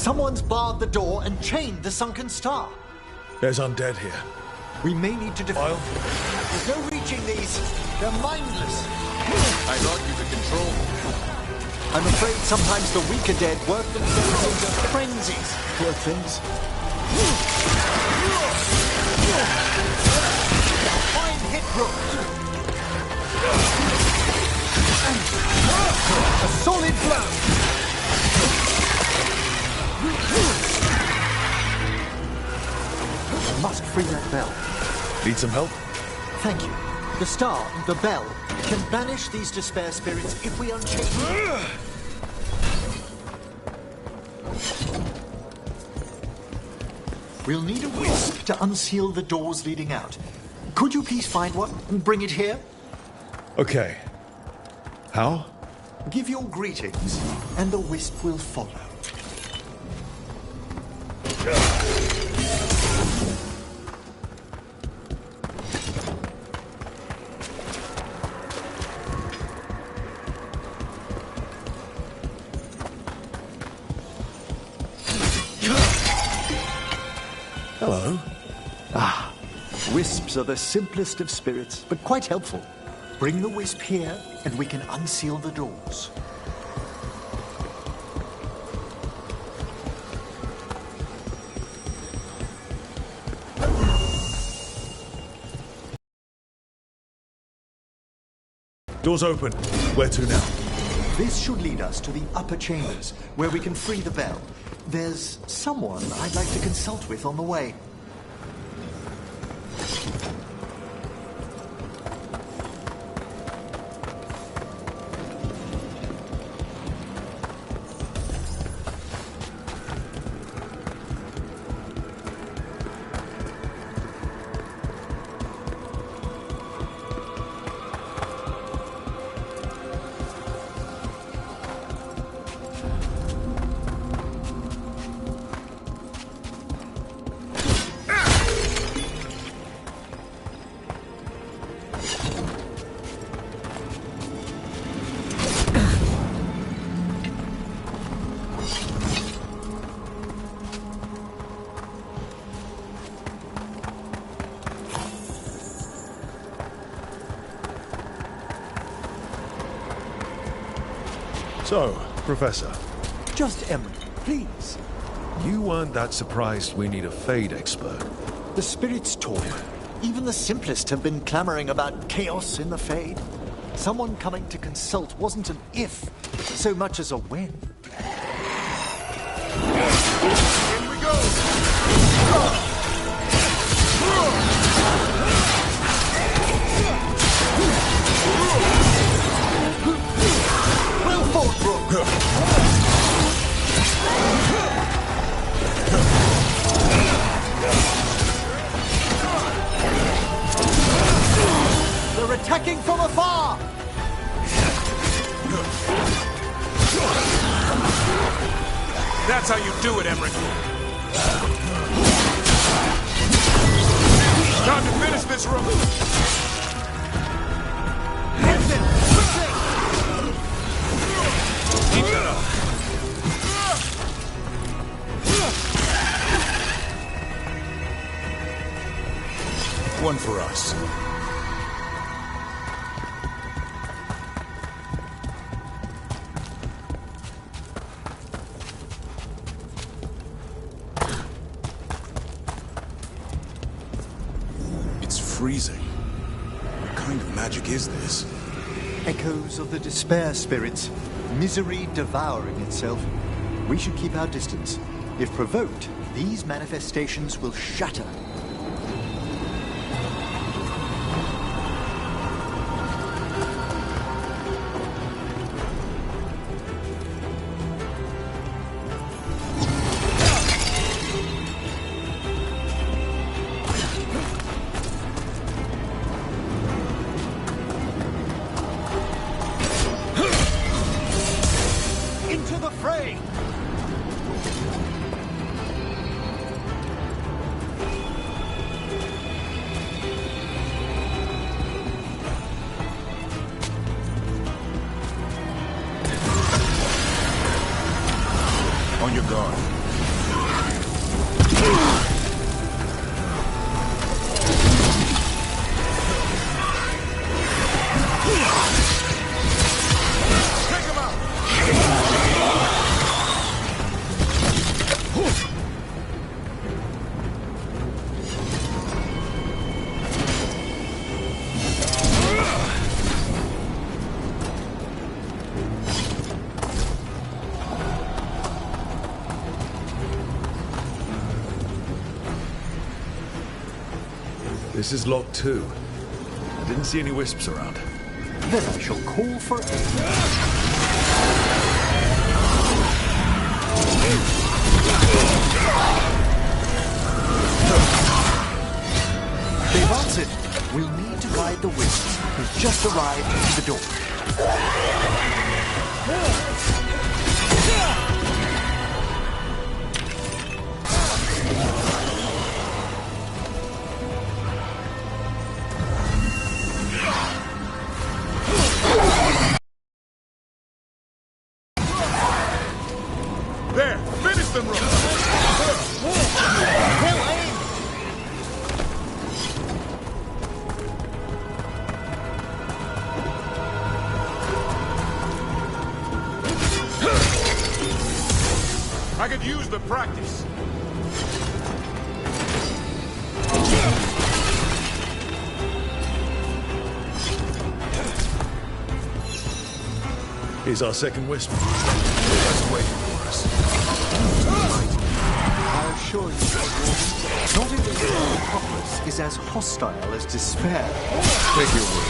Someone's barred the door and chained the sunken star. There's undead here. We may need to defile. There's no reaching these. They're mindless. I'd argue the control. I'm afraid sometimes the weaker dead work themselves into frenzies. Poor things. Fine hit, Rook. A solid blow. I must free that bell. Need some help? Thank you. The star, the bell, can banish these despair spirits if we unchain them. We'll need a wisp to unseal the doors leading out. Could you please find one and bring it here? Okay. How? Give your greetings, and the wisp will follow. Hello. Wisps are the simplest of spirits, but quite helpful. Bring the wisp here, and we can unseal the doors. Doors open. Where to now? This should lead us to the upper chambers, where we can free the bell. There's someone I'd like to consult with on the way. So, Professor, Just Emery, please. you weren't that surprised we need a Fade expert. The spirits talk. Even the simplest have been clamoring about chaos in the Fade. Someone coming to consult wasn't an if, so much as a when. In we go! Well fought, Rook! They're attacking from afar! That's how you do it, Emmerich. Time to finish this room. Keep that up. One for us. Freezing. What kind of magic is this? Echoes of the despair spirits, misery devouring itself. We should keep our distance. If provoked, these manifestations will shatter. Into the fray! On your guard. This is Lot 2. I didn't see any wisps around. Then I shall call for aid. They've answered. We'll need to guide the wisps who've just arrived at the door. There! Finish them, Rook! I could use the practice. Here's our second wisp. That's waiting for us. I assure you, not even the Necropolis is as hostile as despair. Take your word.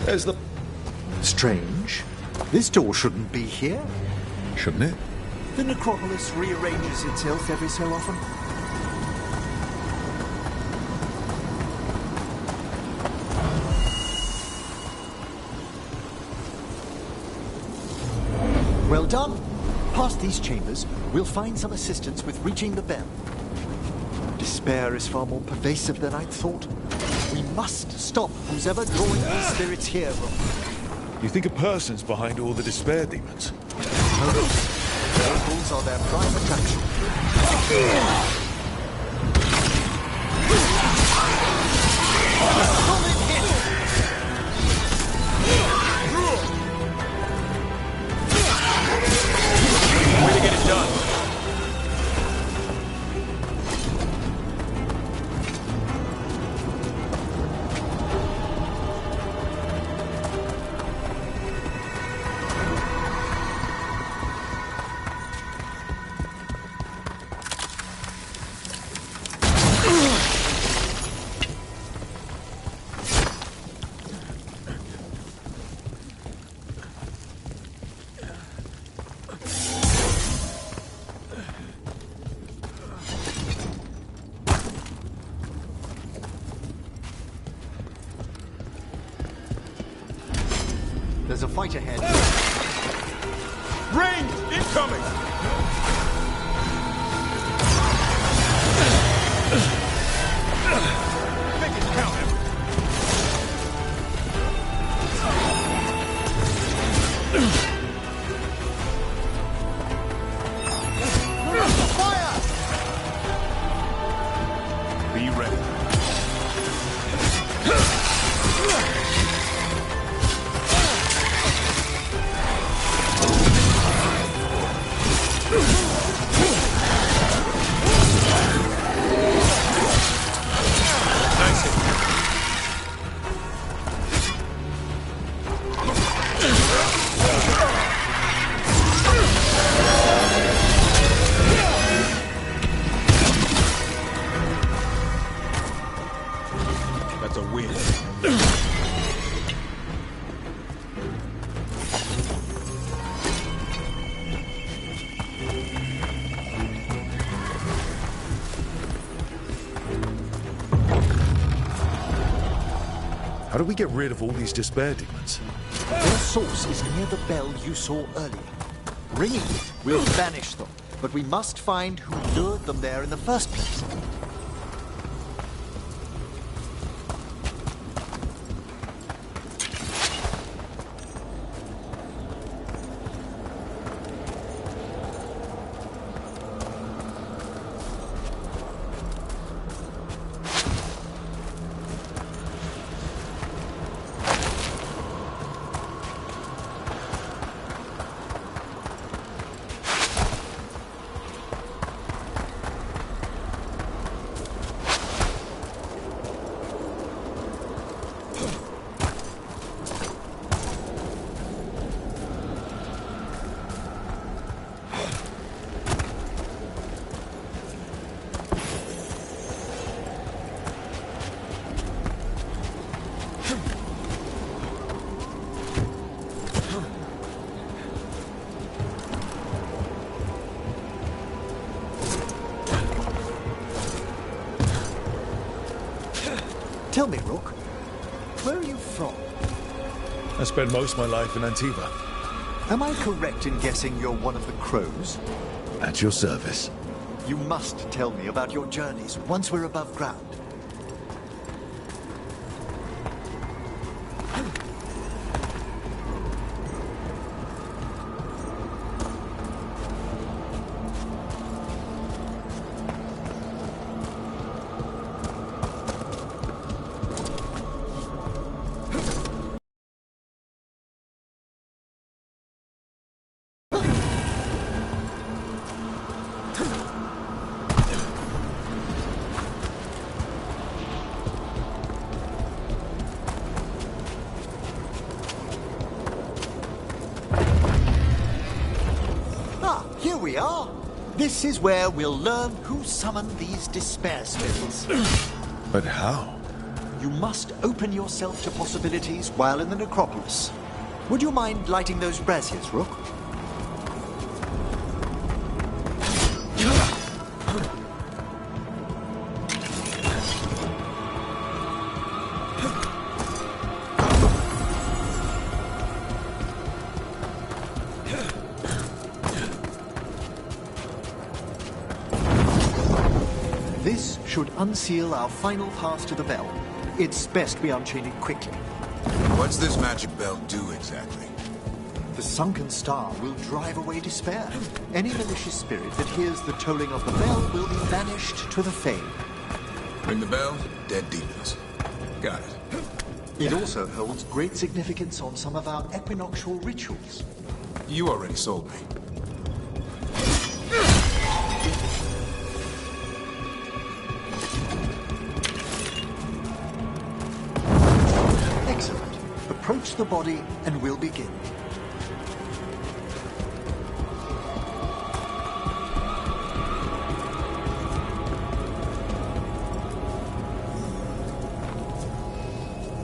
There's the... Strange. This door shouldn't be here. Shouldn't it? The Necropolis rearranges itself every so often. Well done. Past these chambers, we'll find some assistance with reaching the bell. Despair is far more pervasive than I'd thought. We must stop who's ever drawing these spirits here, Rook. You think a person's behind all the despair demons? Miracles are their prime attraction. Way to get it done. There's a fight ahead. Range incoming! Make it count, Everett. Fire! Be ready. do we get rid of all these despair demons? Their source is near the bell you saw earlier. Ringing it will banish them, but we must find who lured them there in the first place. Tell me, Rook, where are you from? I spent most of my life in Antiva. Am I correct in guessing you're one of the crows? At your service. You must tell me about your journeys once we're above ground. Here we are. This is where we'll learn who summoned these despair spells. But how? You must open yourself to possibilities while in the necropolis. Would you mind lighting those braziers, Rook? This should unseal our final pass to the bell. It's best we unchain it quickly. What's this magic bell do exactly? The sunken star will drive away despair. Any malicious spirit that hears the tolling of the bell will be banished to the fane. Ring the bell, dead demons. Got it. It also holds great significance on some of our equinoctial rituals. You already sold me. Excellent. Approach the body and we'll begin.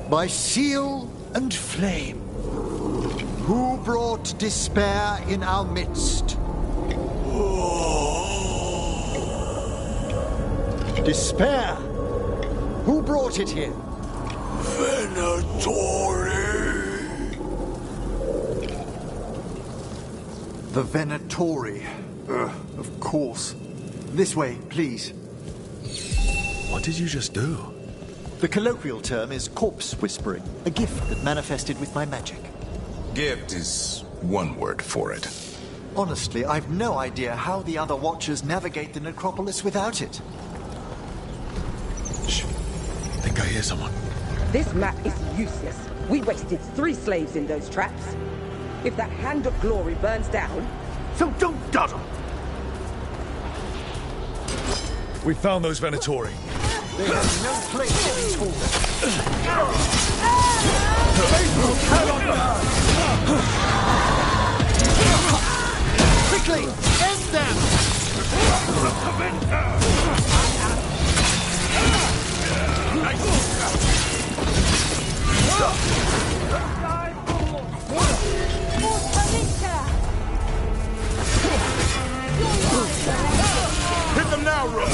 By seal and flame, who brought despair in our midst? Despair! Who brought it here? Venatori! The Venatori. Of course. This way, please. What did you just do? The colloquial term is corpse whispering, a gift that manifested with my magic. Gift is one word for it. Honestly, I've no idea how the other Watchers navigate the necropolis without it. Shh. I think I hear someone. This map is useless. We wasted 3 slaves in those traps. If that Hand of Glory burns down... So don't dawdle! We found those Venatori. They have no place in these halls. Quickly! End them! Hit them now, Rook!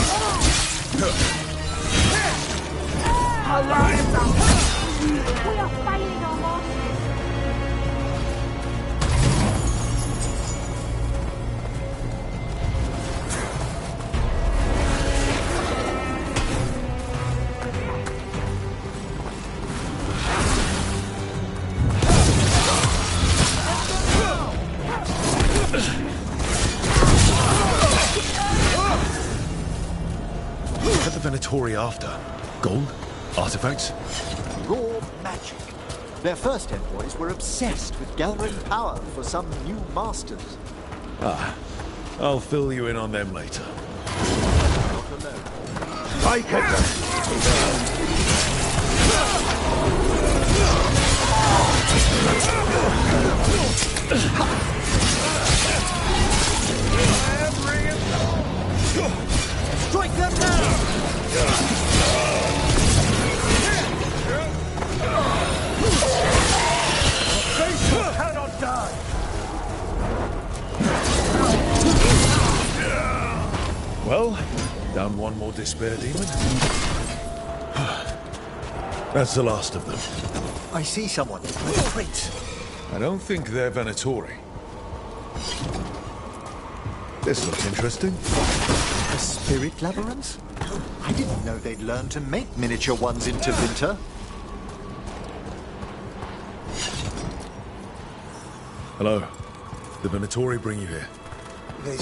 We are failing our masters. What are the Venatori after? Gold? Artifacts? Raw magic. Their first envoys were obsessed with gathering power for some new masters. I'll fill you in on them later. Not alone. I can. Strike them now! Cannot die. Well, down one more despair demon. That's the last of them. I see someone with a crate. I don't think they're Venatori. This looks interesting. A spirit labyrinth? I didn't know they'd learned to make miniature ones in Tevinter. Hello. The Venatori bring you here. They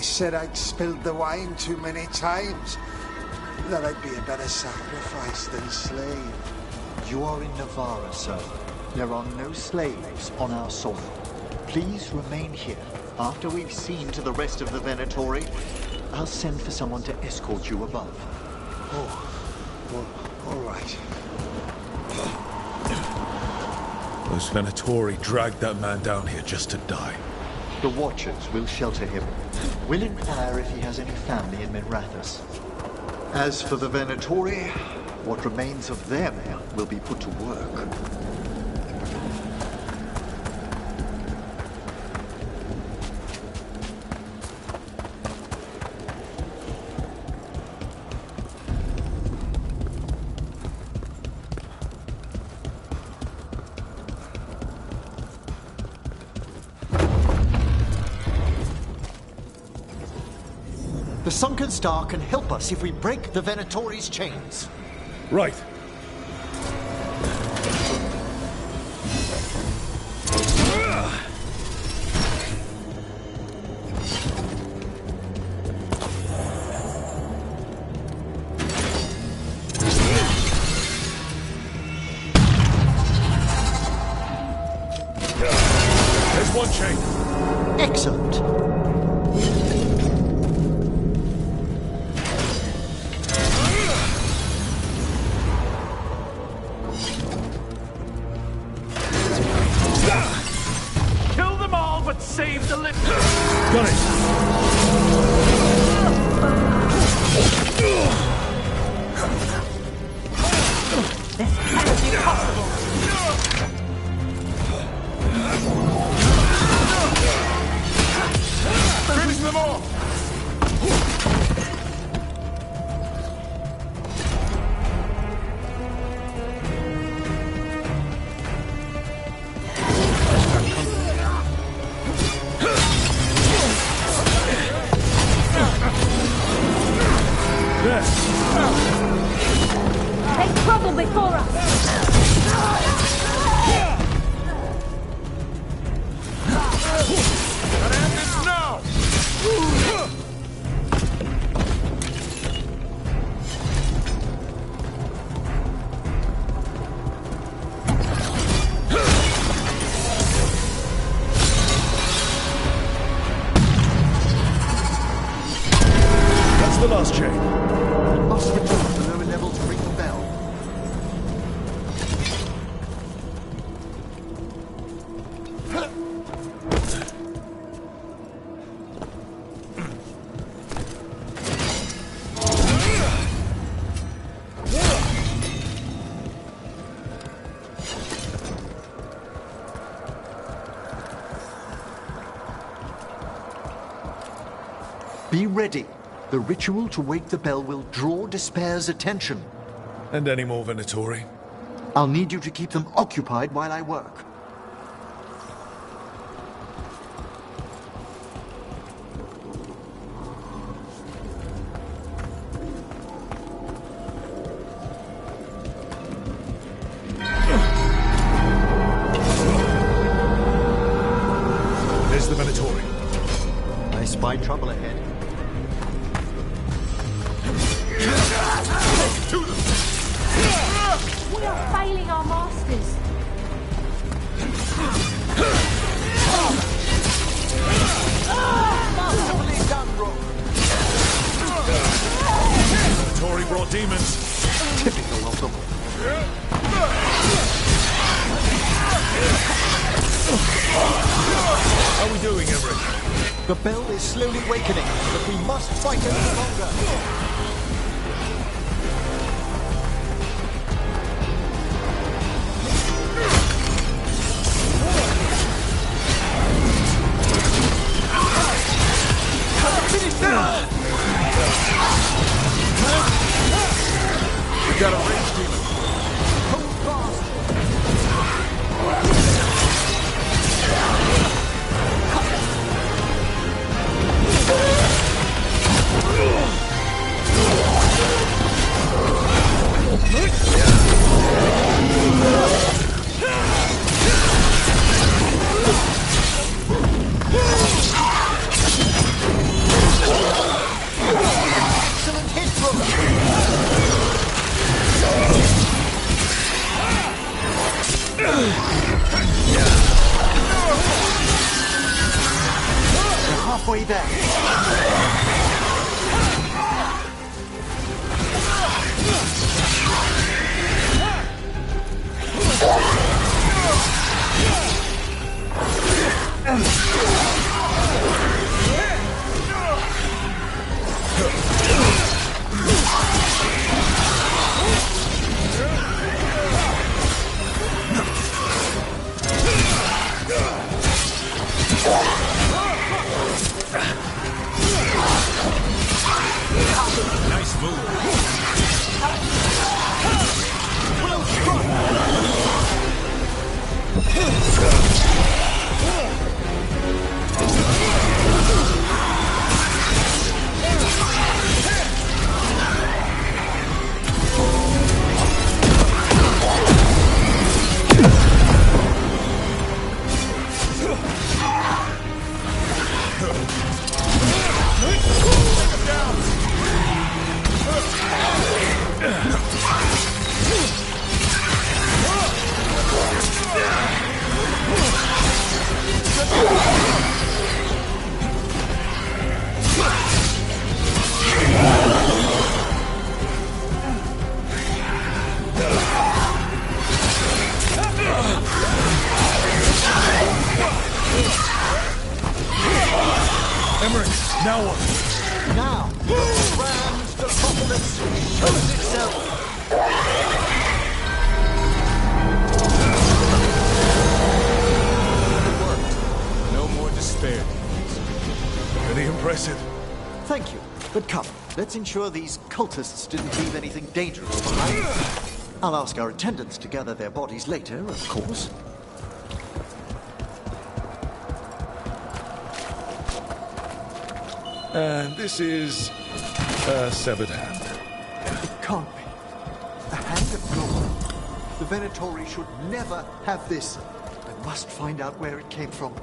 said I'd spilled the wine too many times. That I'd be a better sacrifice than slave. You are in Navarra, sir. There are no slaves on our soil. Please remain here. After we've seen to the rest of the Venatori, I'll send for someone to escort you above. Oh, well, all right. Those Venatori dragged that man down here just to die. The Watchers will shelter him. We'll inquire if he has any family in Minrathous. As for the Venatori, what remains of them will be put to work. The Sunken Star can help us if we break the Venatori's chains. Right. There's one chain. Excellent. Save the living. Got it. This cannot be possible. Finish them off. Take trouble before us! Gotta end this now! That's the last chain. We must return to the lower level to ring the bell. Be ready. The ritual to wake the bell will draw Despair's attention. And any more Venatori? I'll need you to keep them occupied while I work. There's the Minotaur. I spy trouble ahead. We are failing our masters. Minotaur brought demons. Typical of them. How are we doing, Emmerich? The bell is slowly wakening, but we must fight it no longer. We got a range demon. Hold fast. Excellent hit, brother. We're halfway there. Nice move. Well struck. Emmerich, now what? Now, the Ram's Metropolis shows itself. Good work. No more despair. Pretty impressive. Thank you. But come, let's ensure these cultists didn't leave anything dangerous behind. I'll ask our attendants to gather their bodies later, of course. And this is a severed hand. It can't be. The Hand of Glory. The Venatori should never have this. I must find out where it came from.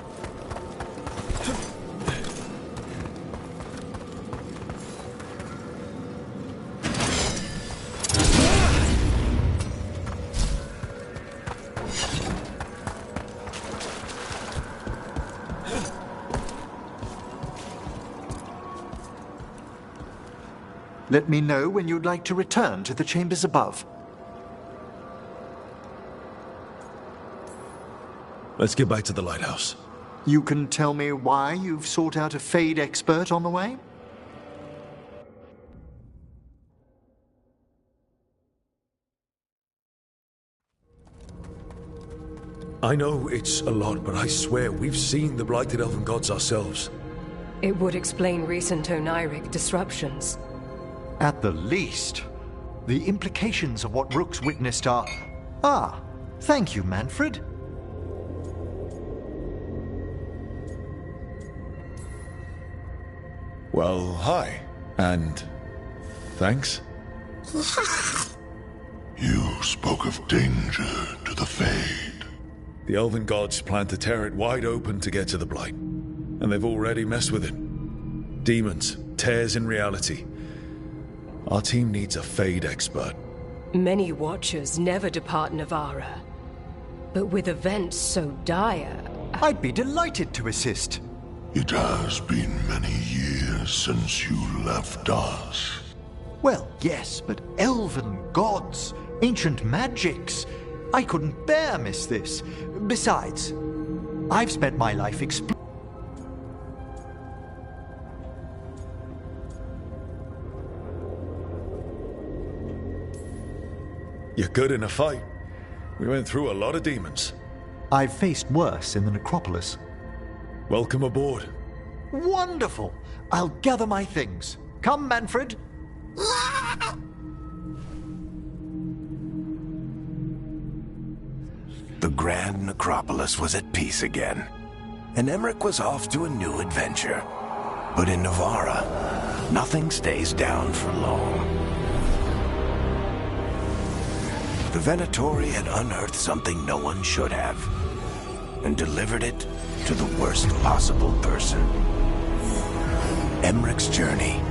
Let me know when you'd like to return to the chambers above. Let's get back to the lighthouse. You can tell me why you've sought out a Fade expert on the way? I know it's a lot, but I swear we've seen the blighted elven gods ourselves. It would explain recent Oniric disruptions. At the least, the implications of what Rook's witnessed are Ah, thank you, Manfred. Well, hi. And thanks. You spoke of danger to the Fade. The Elven Gods plan to tear it wide open to get to the Blight. And they've already messed with it. Demons, tears in reality. Our team needs a Fade expert. Many Watchers never depart Navarra. But with events so dire... I'd be delighted to assist. It has been many years since you left us. Well, yes, but elven gods, ancient magics. I couldn't bear miss this. Besides, I've spent my life exploring. You're good in a fight. We went through a lot of demons. I've faced worse in the necropolis. Welcome aboard. Wonderful! I'll gather my things. Come, Manfred. The Grand Necropolis was at peace again, and Emmerich was off to a new adventure. But in Navarra, nothing stays down for long. The Venatori had unearthed something no one should have, and delivered it to the worst possible person. Emmerich's journey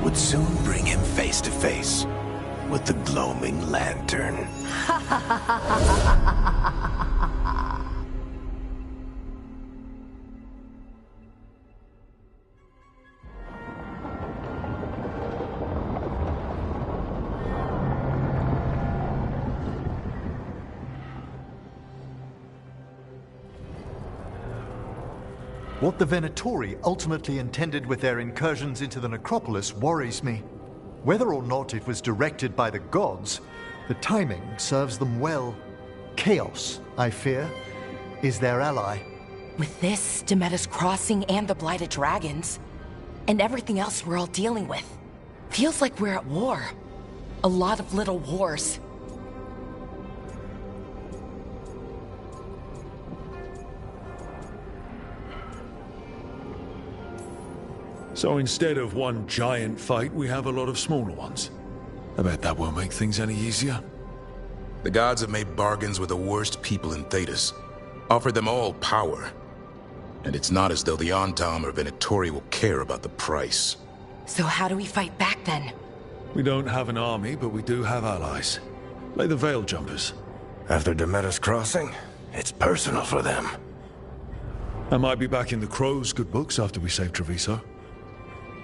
would soon bring him face to face with the gloaming lantern. What the Venatori ultimately intended with their incursions into the necropolis worries me. Whether or not it was directed by the gods, the timing serves them well. Chaos, I fear, is their ally. With this, Demeter's Crossing and the Blighted Dragons, and everything else we're all dealing with, feels like we're at war. A lot of little wars. So instead of one giant fight, we have a lot of smaller ones. I bet that won't make things any easier. The gods have made bargains with the worst people in Thedas, offered them all power. And it's not as though the Ontom or Venatori will care about the price. So how do we fight back then? We don't have an army, but we do have allies. Like the Veil Jumpers. After Demeter's Crossing, it's personal for them. I might be back in the Crow's good books after we save Treviso.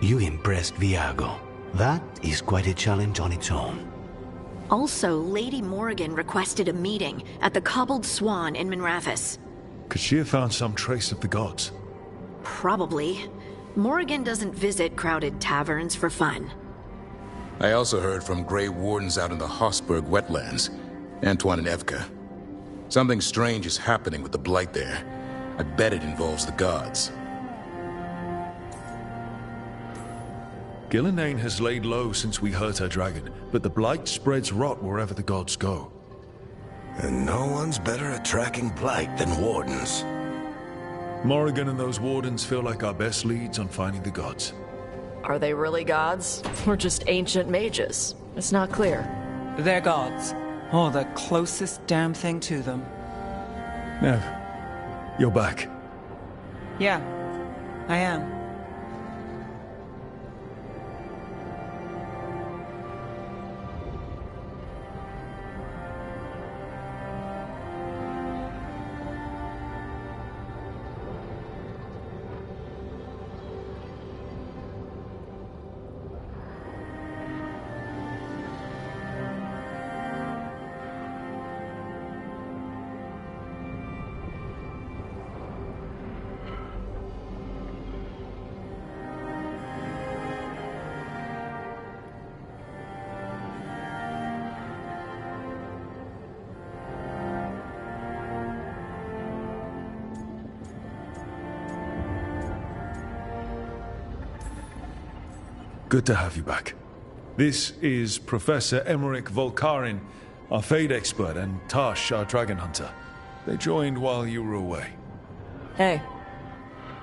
You impressed Viago. That is quite a challenge on its own. Also, Lady Morrigan requested a meeting at the Cobbled Swan in Minrathous. Could she have found some trace of the gods? Probably. Morrigan doesn't visit crowded taverns for fun. I also heard from Grey Wardens out in the Hossberg wetlands, Antoine and Evka. Something strange is happening with the Blight there. I bet it involves the gods. Gillenane has laid low since we hurt her dragon, but the Blight spreads rot wherever the gods go. And no one's better at tracking Blight than Wardens. Morrigan and those Wardens feel like our best leads on finding the gods. Are they really gods? Or just ancient mages? It's not clear. They're gods. Or the closest damn thing to them. Nev, you're back. Yeah, I am. Good to have you back. This is Professor Emmerich Volkarin, Our Fade expert and Tash, our dragon hunter. They joined while you were away. Hey.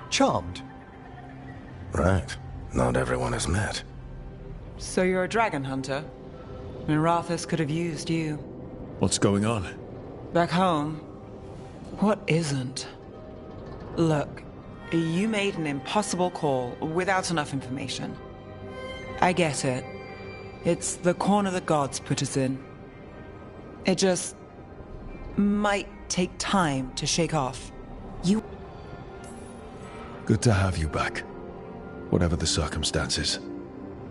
Charmed. Right. Not everyone has met. So you're a dragon hunter? Minrathous could have used you. What's going on? Back home, what isn't? Look, you made an impossible call without enough information. I get it. It's the corner the gods put us in. It just might take time to shake off. Good to have you back. Whatever the circumstances.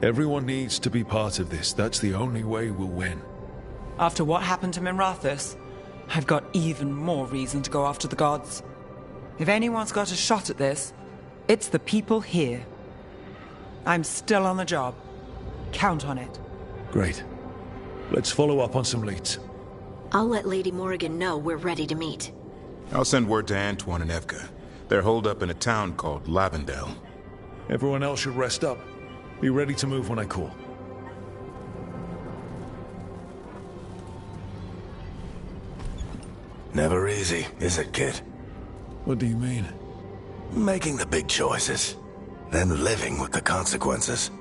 Everyone needs to be part of this. That's the only way we'll win. After what happened to Minrathous, I've got even more reason to go after the gods. If anyone's got a shot at this, it's the people here. I'm still on the job. Count on it. Great. Let's follow up on some leads. I'll let Lady Morrigan know we're ready to meet. I'll send word to Antoine and Evka. They're holed up in a town called Lavendale. Everyone else should rest up. Be ready to move when I call. Never easy, is it, kid? What do you mean? Making the big choices, then living with the consequences.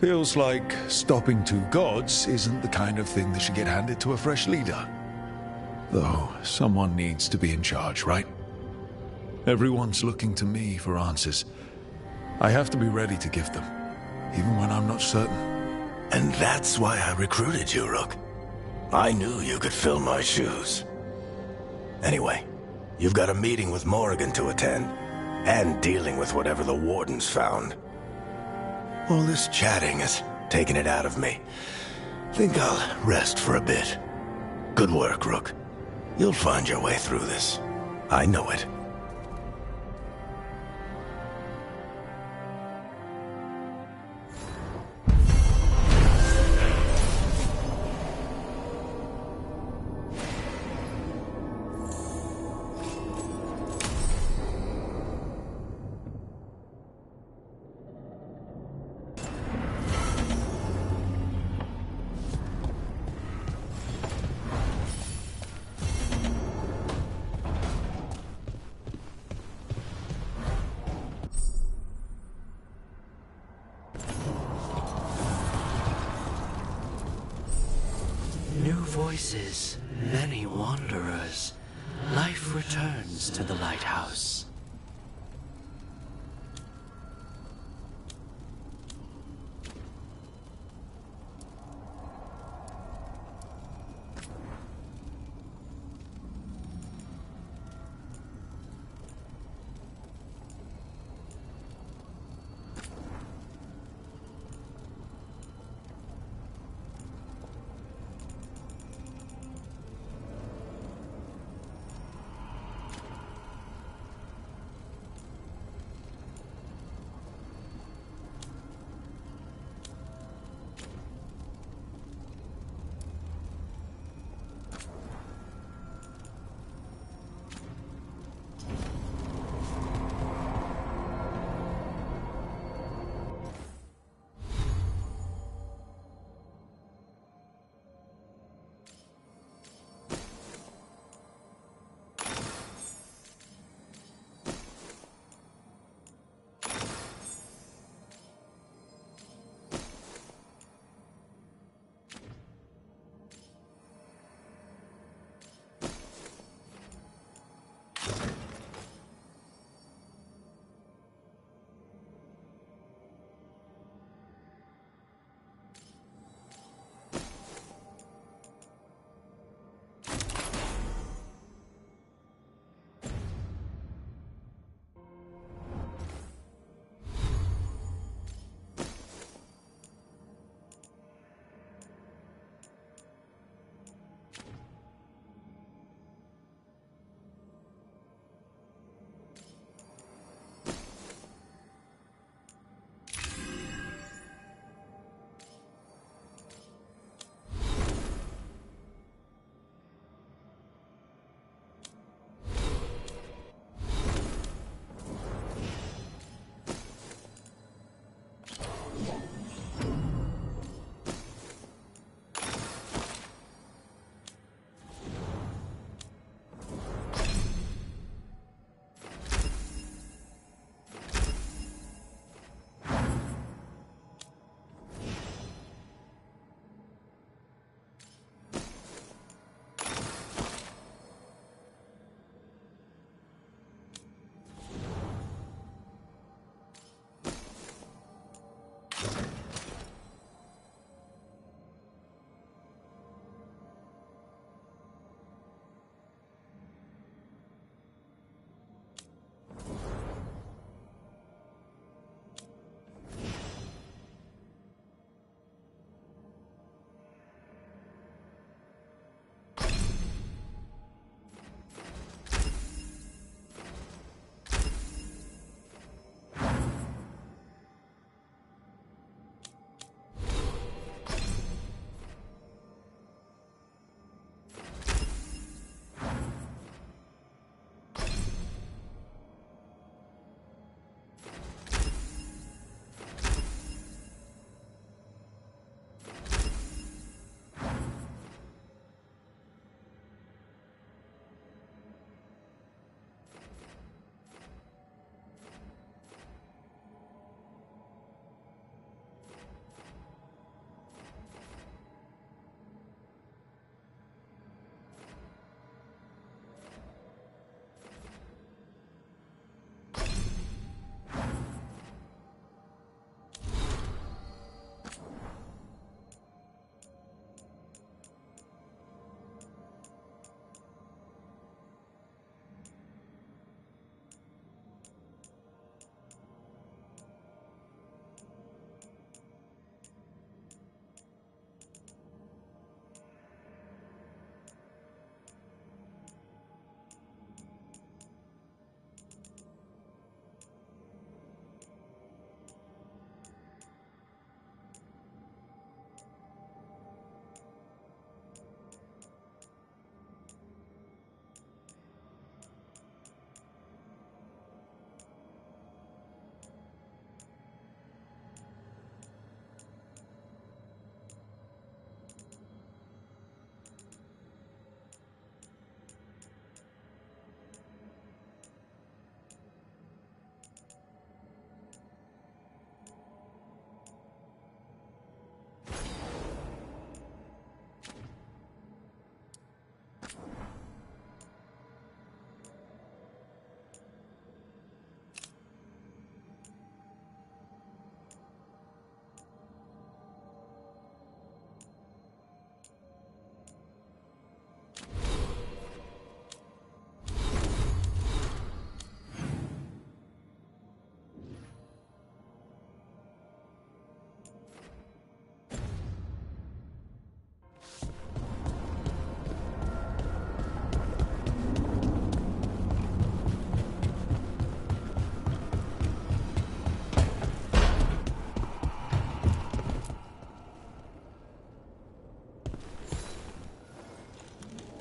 Feels like stopping two gods isn't the kind of thing that should get handed to a fresh leader. Though, someone needs to be in charge, right? Everyone's looking to me for answers. I have to be ready to give them, even when I'm not certain. And that's why I recruited you, Rook. I knew you could fill my shoes. Anyway, you've got a meeting with Morrigan to attend, and dealing with whatever the Wardens found. All this chatting has taken it out of me. Think I'll rest for a bit. Good work, Rook. You'll find your way through this. I know it. New voices, many wanderers. Life returns to the lighthouse.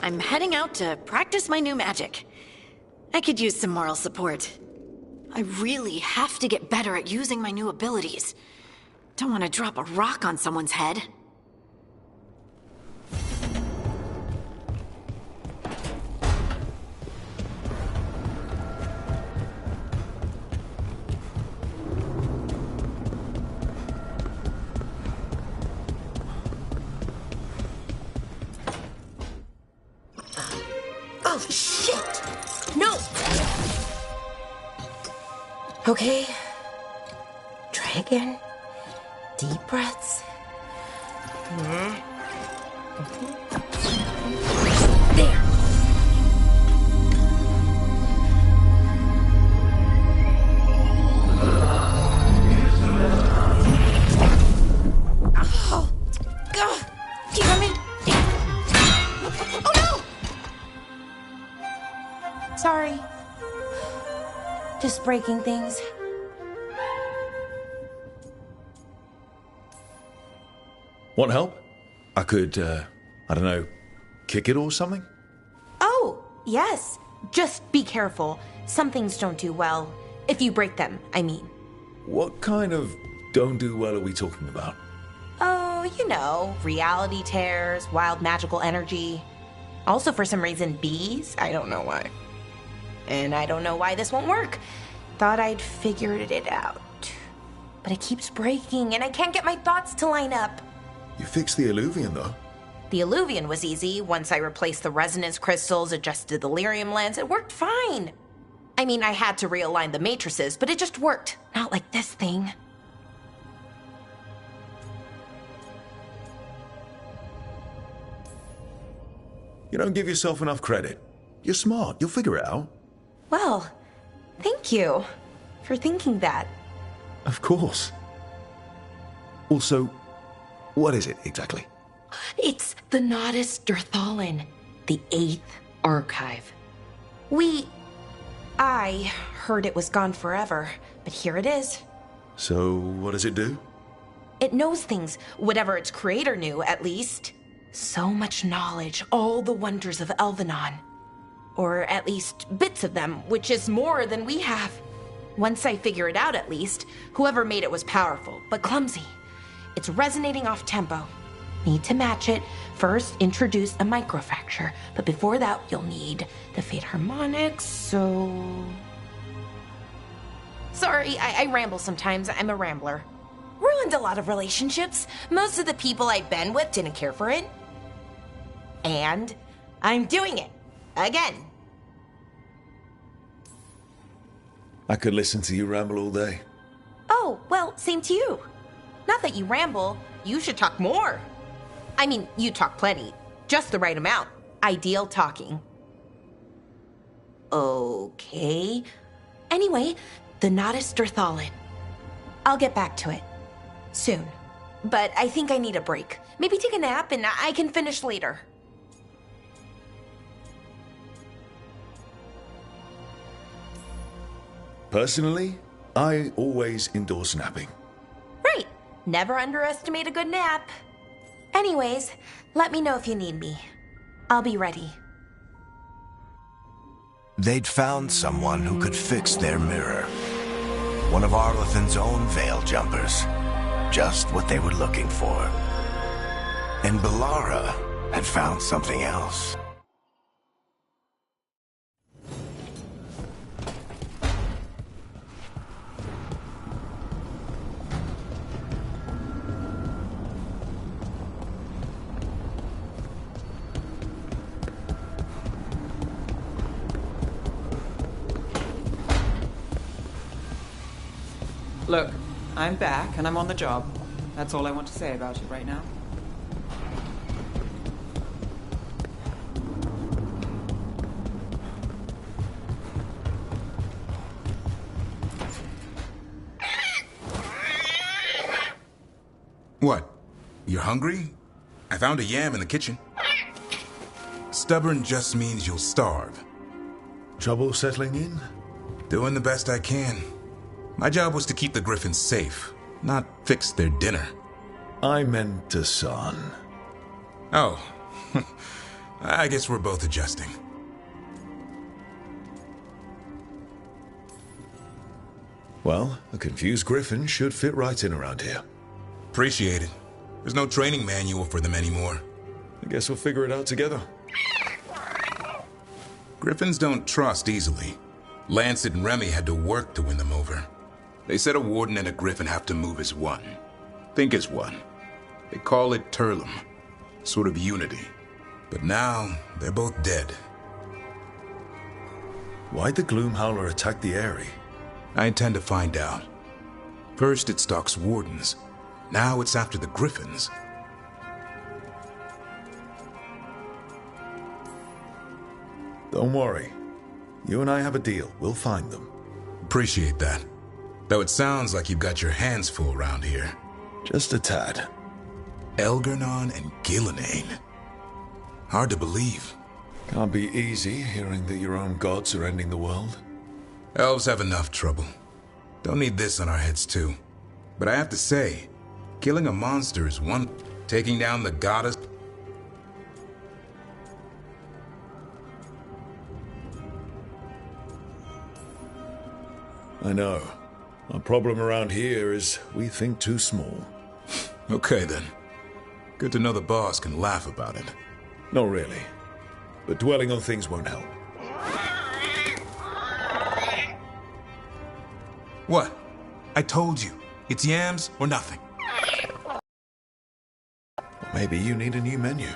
I'm heading out to practice my new magic. I could use some moral support. I really have to get better at using my new abilities. Don't want to drop a rock on someone's head. Oh, shit! No! Okay. Try again. Deep breaths. There. Oh, God. You coming? Oh, no! Sorry. Just breaking things. Want help? I could, I don't know, kick it or something? Oh, yes. Just be careful. Some things don't do well. If you break them, I mean. What kind of don't do well are we talking about? Oh, you know, reality tears, wild magical energy. Also, for some reason, bees. I don't know why. And I don't know why this won't work. Thought I'd figured it out. But it keeps breaking, and I can't get my thoughts to line up. You fixed the illuvian, though. The illuvian was easy. Once I replaced the resonance crystals, adjusted the lyrium lens, it worked fine. I mean, I had to realign the matrices, but it just worked. Not like this thing. You don't give yourself enough credit. You're smart. You'll figure it out. Well, thank you for thinking that. Of course. Also, what is it exactly? It's the Nodus Dirthalin, the 8th archive. I heard it was gone forever, but here it is. So, what does it do? It knows things, whatever its creator knew, at least. So much knowledge, all the wonders of Elvenon. Or at least bits of them, which is more than we have. Once I figure it out, at least, whoever made it was powerful, but clumsy. It's resonating off tempo. Need to match it. First, introduce a microfracture, but before that, you'll need the Fate harmonics, so... Sorry, I ramble sometimes. I'm a rambler. Ruined a lot of relationships. Most of the people I've been with didn't care for it. And I'm doing it. Again. I could listen to you ramble all day. Oh, well, same to you. Not that you ramble. You should talk more. I mean, you talk plenty. Just the right amount. Ideal talking. Okay. Anyway, the Nodus Dirthalin. I'll get back to it. Soon. But I think I need a break. Maybe take a nap and I can finish later. Personally, I always endorse napping. Right. Never underestimate a good nap. Anyways, let me know if you need me. I'll be ready. They'd found someone who could fix their mirror. One of Arlathan's own veil jumpers. Just what they were looking for. And Bellara had found something else. Look, I'm back and I'm on the job. That's all I want to say about it right now. What? You're hungry? I found a yam in the kitchen. Stubborn just means you'll starve. Trouble settling in? Doing the best I can. My job was to keep the Griffins safe, not fix their dinner. I meant a son. Oh. I guess we're both adjusting. Well, a confused griffin should fit right in around here. Appreciate it. There's no training manual for them anymore. I guess we'll figure it out together. Griffins don't trust easily. Lancet and Remy had to work to win them over. They said a warden and a griffin have to move as one. Think as one. They call it Turlum. Sort of unity. But now, they're both dead. Why'd the Gloomhowler attack the Eyrie? I intend to find out. First it stalks wardens. Now it's after the griffins. Don't worry. You and I have a deal. We'll find them. Appreciate that. Though it sounds like you've got your hands full around here. Just a tad. Elgar'nan and Gillenane. Hard to believe. Can't be easy hearing that your own gods are ending the world. Elves have enough trouble. Don't need this on our heads too. But I have to say, killing a monster is one. Taking down the goddess. I know. Our problem around here is we think too small. Okay then. Good to know the boss can laugh about it. Not really. But dwelling on things won't help. What? I told you. It's yams or nothing. Or maybe you need a new menu.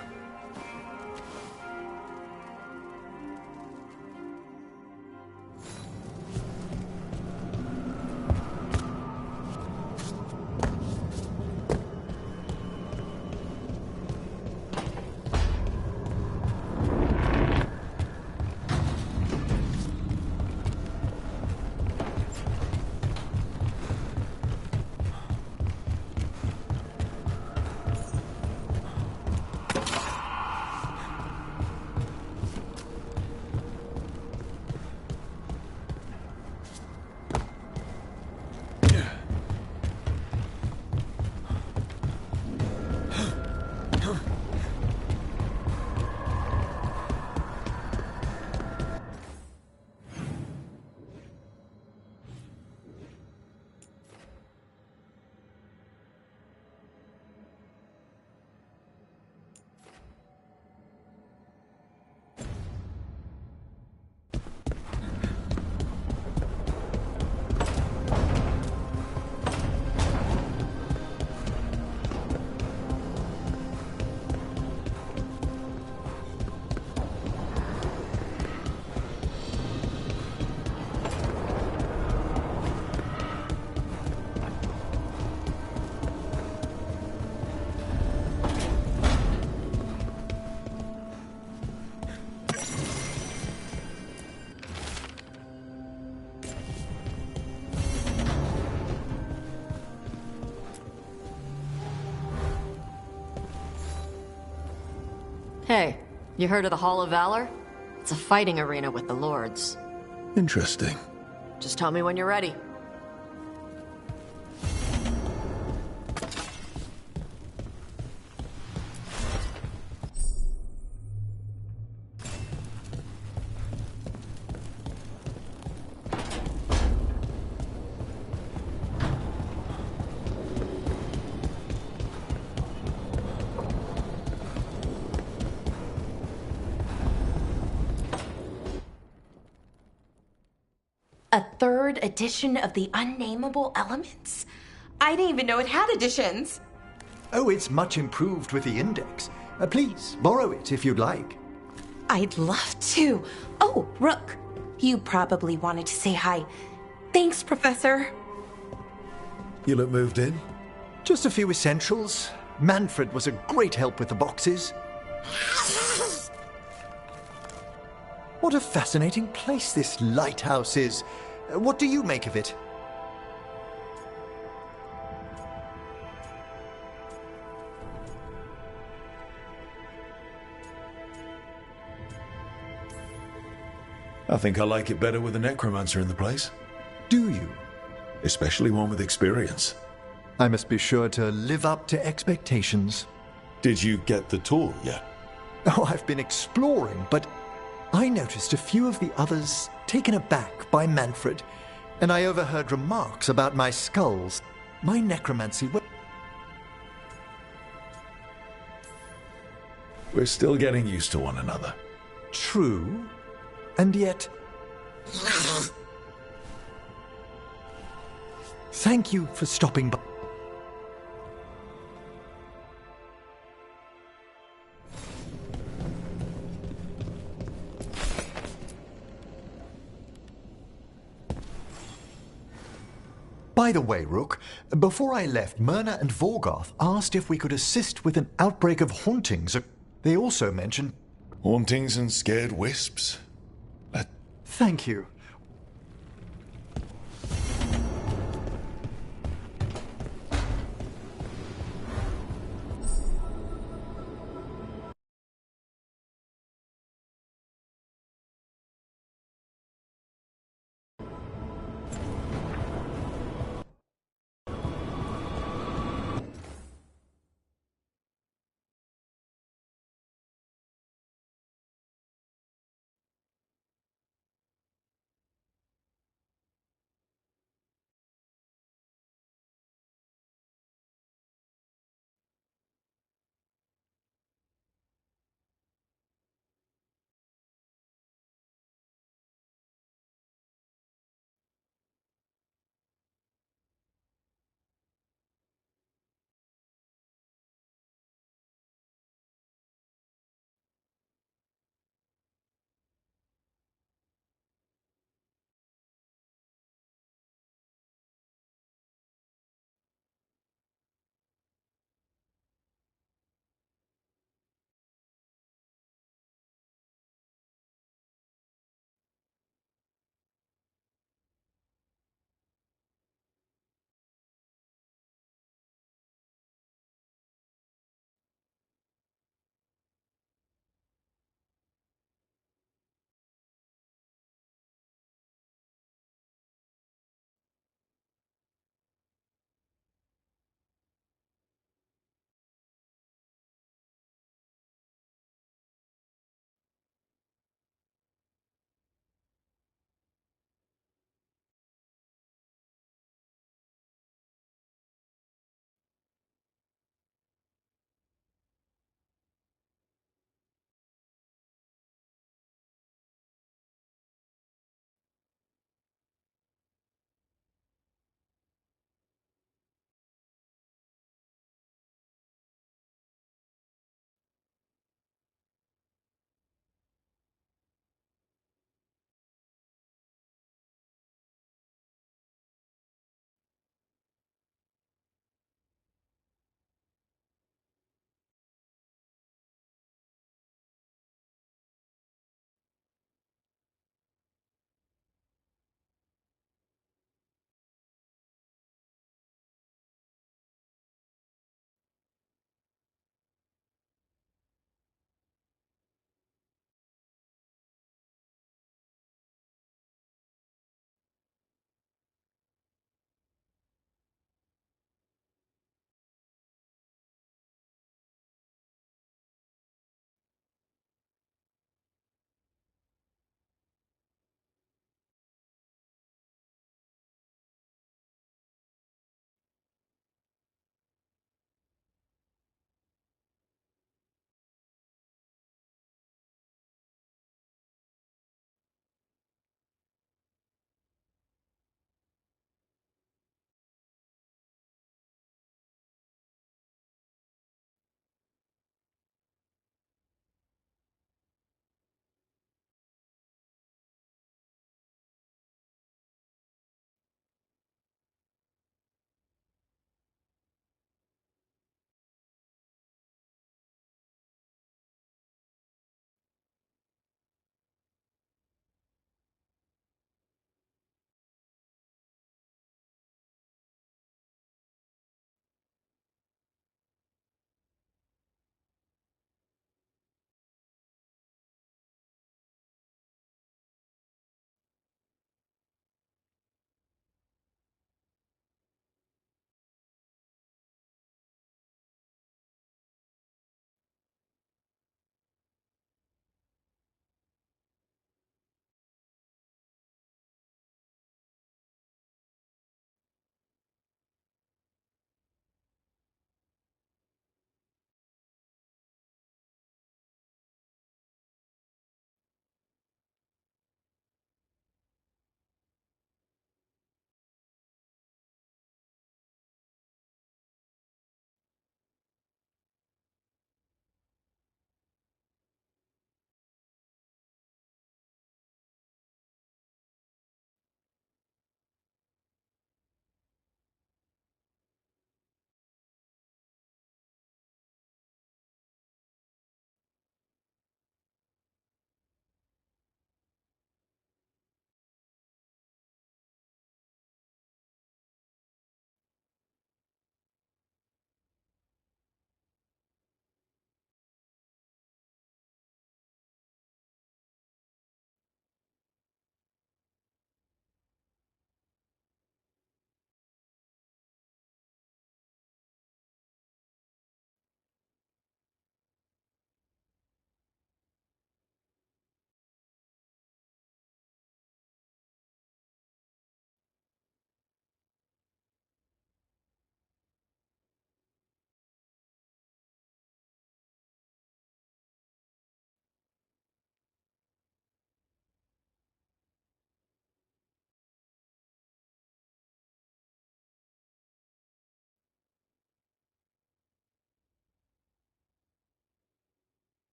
Hey, you heard of the Hall of Valor? It's a fighting arena with the lords. Interesting. Just tell me when you're ready. A third edition of the Unnameable Elements? I didn't even know it had editions. Oh, it's much improved with the index. Please, borrow it if you'd like. I'd love to. Oh, Rook, you probably wanted to say hi. Thanks, Professor. You look moved in? Just a few essentials. Manfred was a great help with the boxes. What a fascinating place this lighthouse is. What do you make of it? I think I like it better with a necromancer in the place. Do you? Especially one with experience. I must be sure to live up to expectations. Did you get the tour yet? Oh, I've been exploring, but I noticed a few of the others taken aback by Manfred, and I overheard remarks about my skulls. My necromancy... We're still getting used to one another. True, and yet... Thank you for stopping by. By the way, Rook, before I left, Myrna and Veilguard asked if we could assist with an outbreak of hauntings. They also mentioned... Hauntings and scared wisps? Thank you.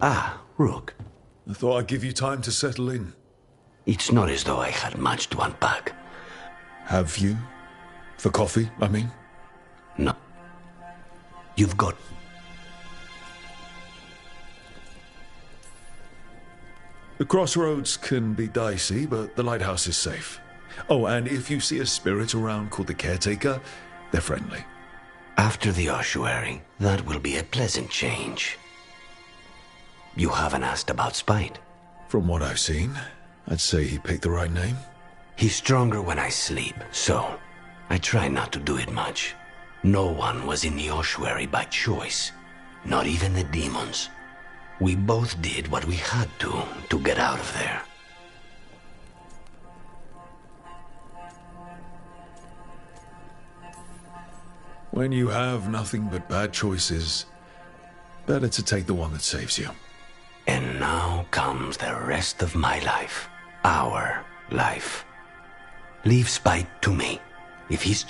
Ah, Rook. I thought I'd give you time to settle in. It's not as though I had much to unpack. Have you? For coffee, I mean? No. You've got... The crossroads can be dicey, but the lighthouse is safe. Oh, and if you see a spirit around called the Caretaker, they're friendly. After the ossuary, that will be a pleasant change. You haven't asked about Spite? From what I've seen, I'd say he picked the right name. He's stronger when I sleep, so I try not to do it much. No one was in the ossuary by choice, not even the demons. We both did what we had to get out of there. When you have nothing but bad choices, better to take the one that saves you. And now comes the rest of my life. Our life. Leave Spite to me. If he's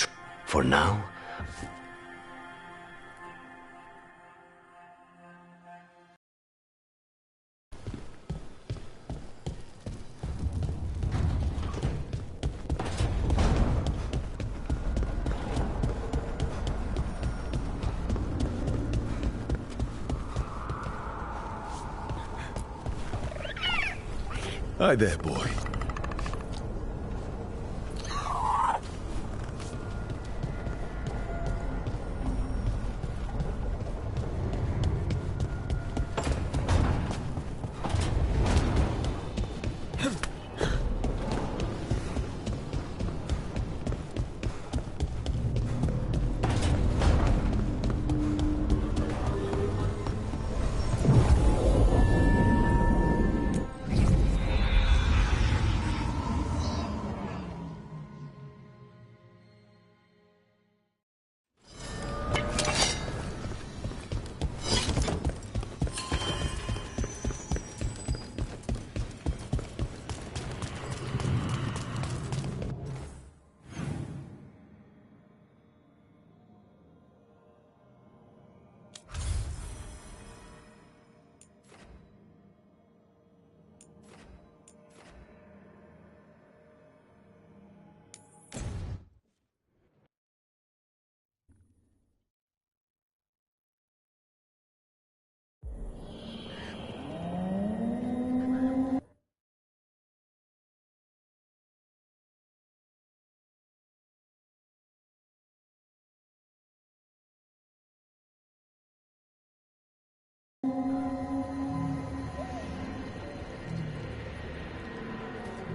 for now... Hi there, boy.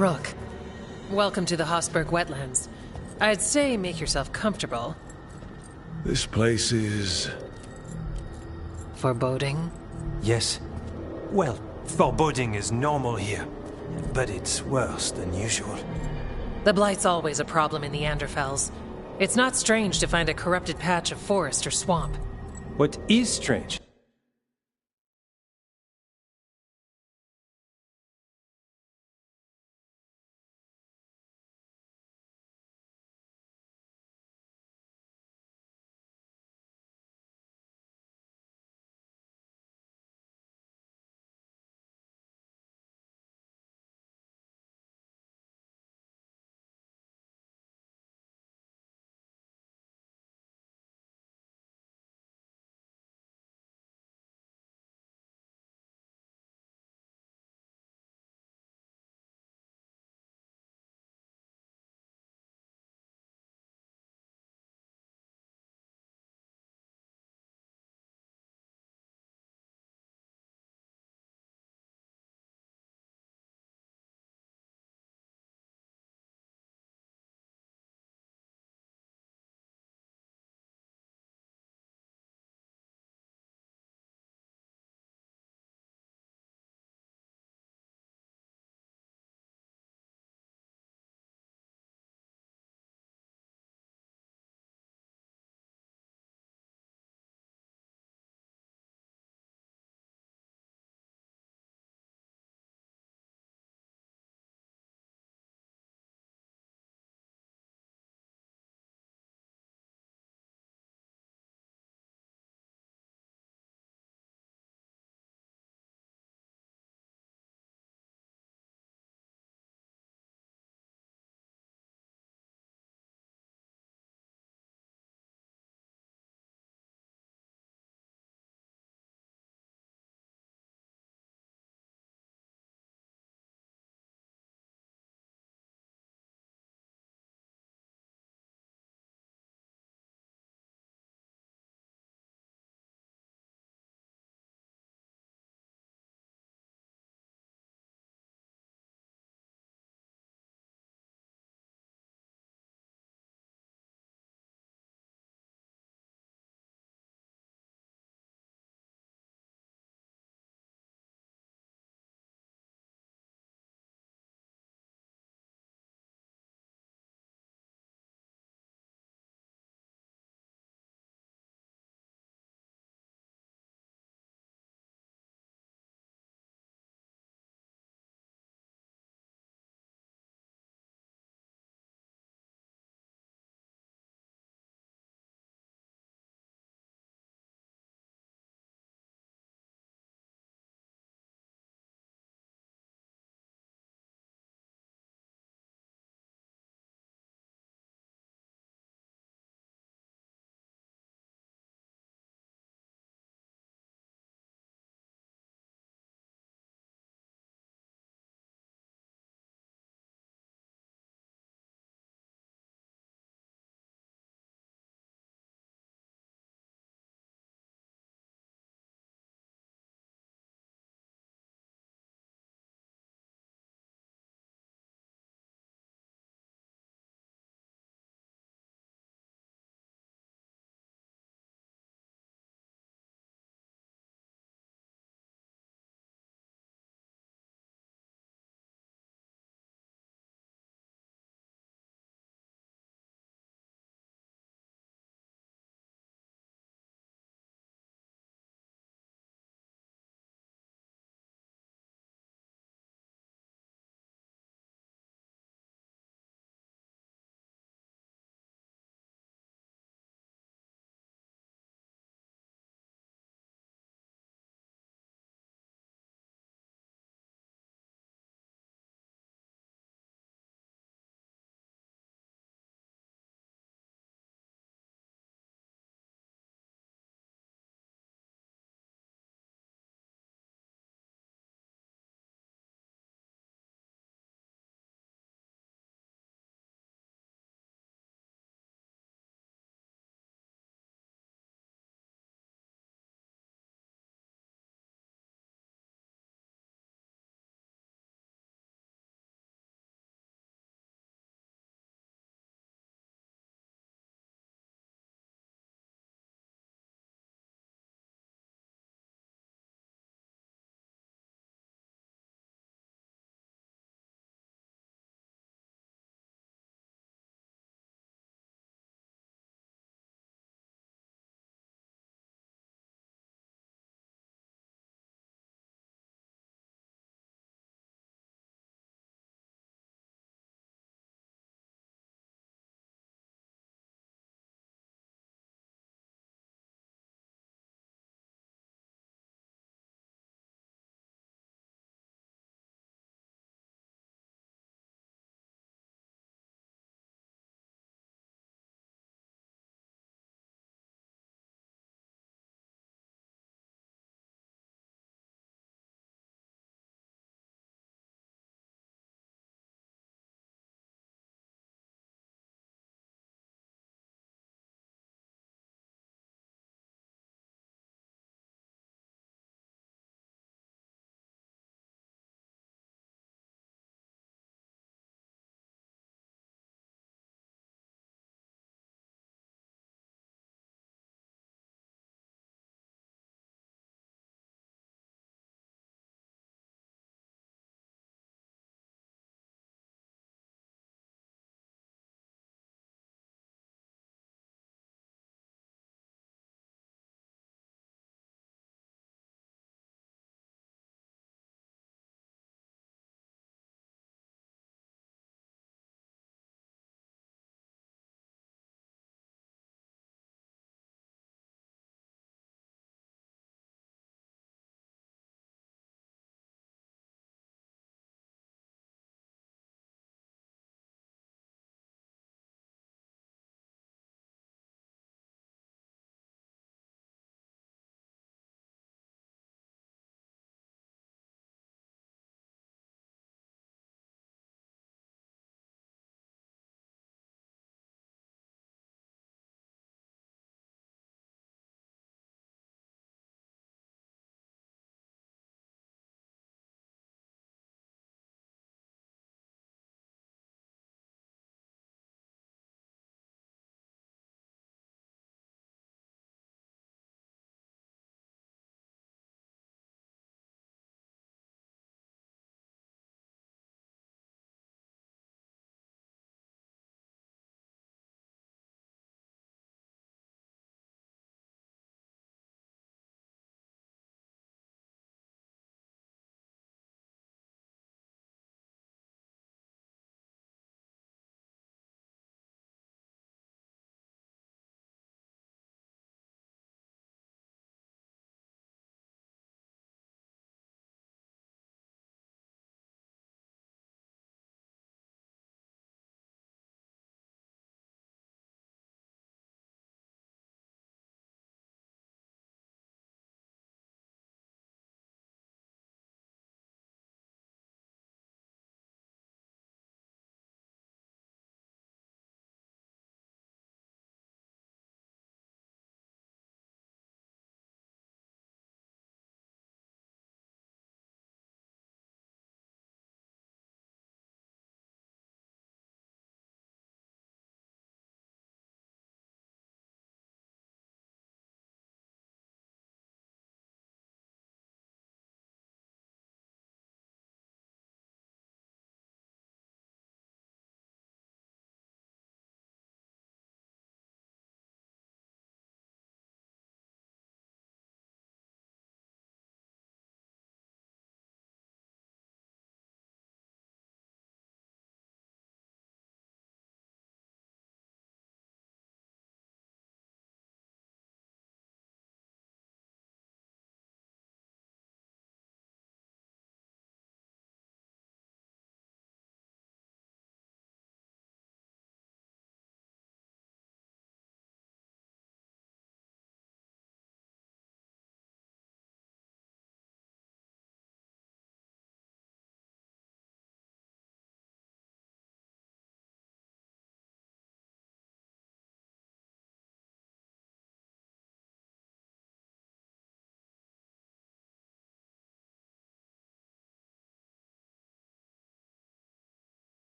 Rook, welcome to the Hosberg wetlands. I'd say make yourself comfortable. This place is... foreboding? Yes. Well, foreboding is normal here, but it's worse than usual. The Blight's always a problem in the Anderfels. It's not strange to find a corrupted patch of forest or swamp. What is strange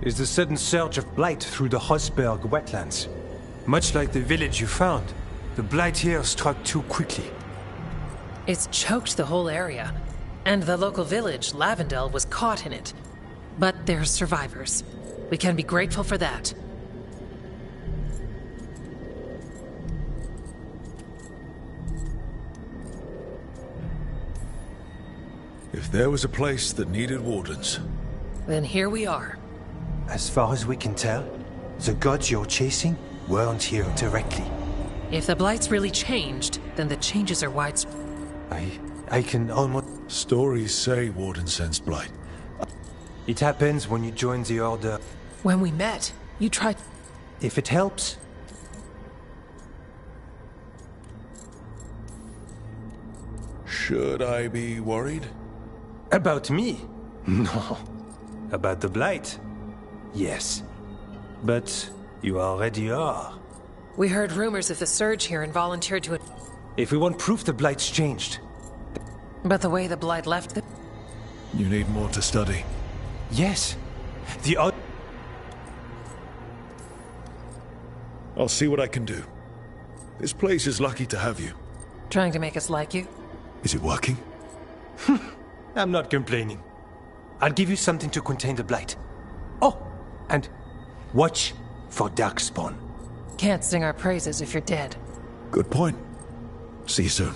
is the sudden surge of blight through the Hosberg wetlands. Much like the village you found, the blight here struck too quickly. It's choked the whole area, and the local village, Lavendel, was caught in it. But they're survivors. We can be grateful for that. If there was a place that needed wardens, Then here we are. As far as we can tell, the gods you're chasing weren't here directly. If the Blight's really changed, then the changes are widespread. I can almost... Stories say Warden sensed blight. It happens when you join the Order. When we met, you tried... If it helps. Should I be worried? About me? No. About the blight? Yes. But you already are. We heard rumors of the surge here and volunteered to it. If we want proof the blight's changed. But the way the Blight left the... You need more to study. Yes. I'll see what I can do. This place is lucky to have you. Trying to make us like you? Is it working? I'm not complaining. I'll give you something to contain the blight. Oh, and watch for Darkspawn. Can't sing our praises if you're dead. Good point. See you soon.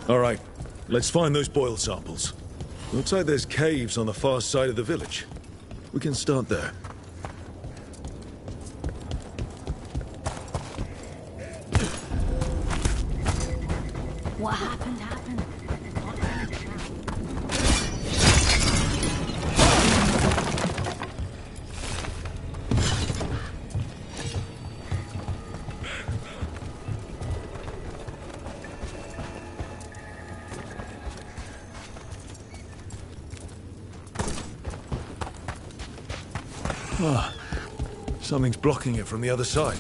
All right, let's find those boil samples. Looks like there's caves on the far side of the village. We can start there. What happened, happened. Ah, something's blocking it from the other side.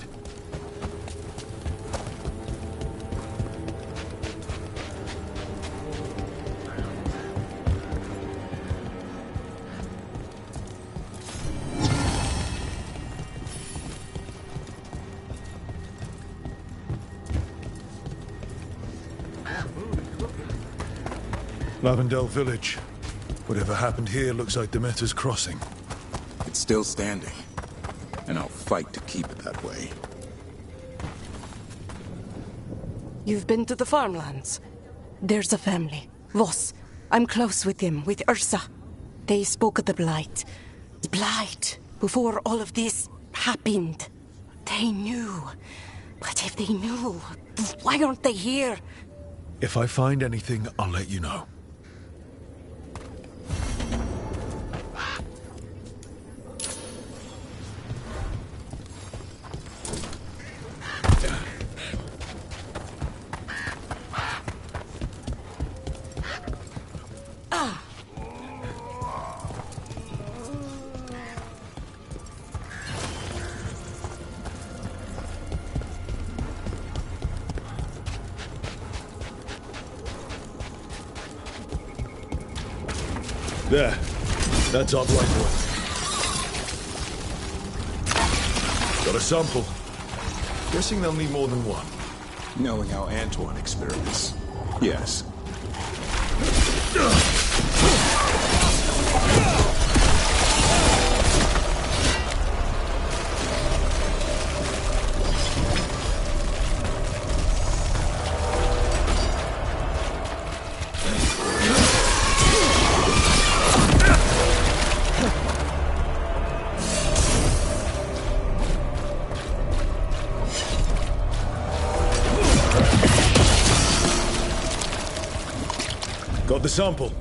Lavendel Village. Whatever happened here looks like Demeter's Crossing. It's still standing, and I'll fight to keep it that way. You've been to the farmlands? There's a family. Voss. I'm close with them, with Ursa. They spoke of the Blight. The Blight. Before all of this happened. They knew. But if they knew, why aren't they here? If I find anything, I'll let you know. There. That's our blight one. Got a sample. Guessing they'll need more than one. Knowing how Antoine experiments. Yes. the sample?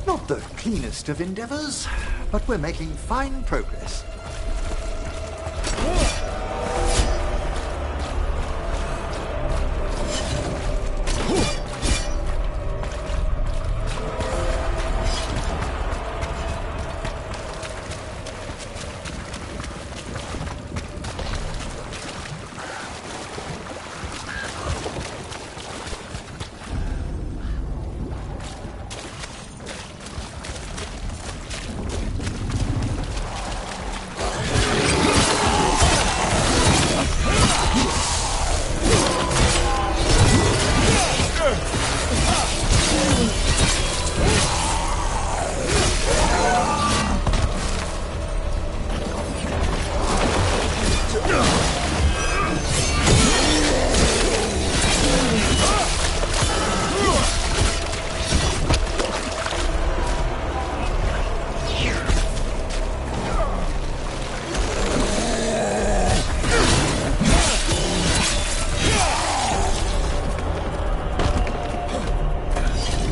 Not the cleanest of endeavors, but we're making fine progress.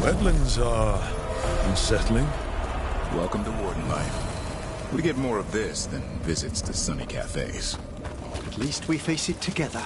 Wetlands are unsettling. Welcome to Warden life. We get more of this than visits to sunny cafes. At least we face it together.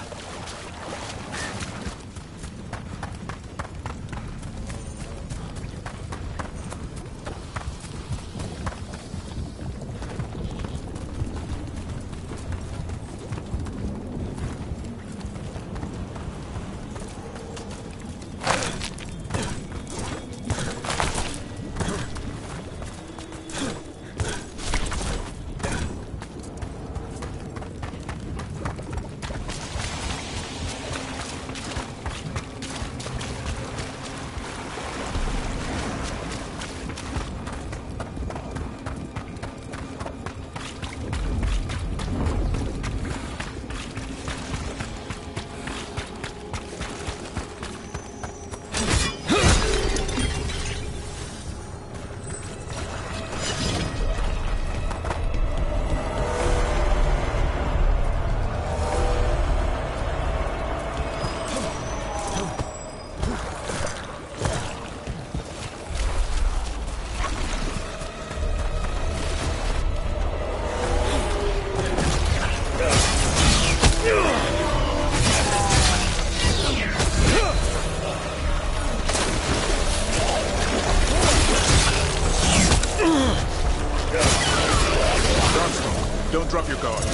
Don't drop your guard.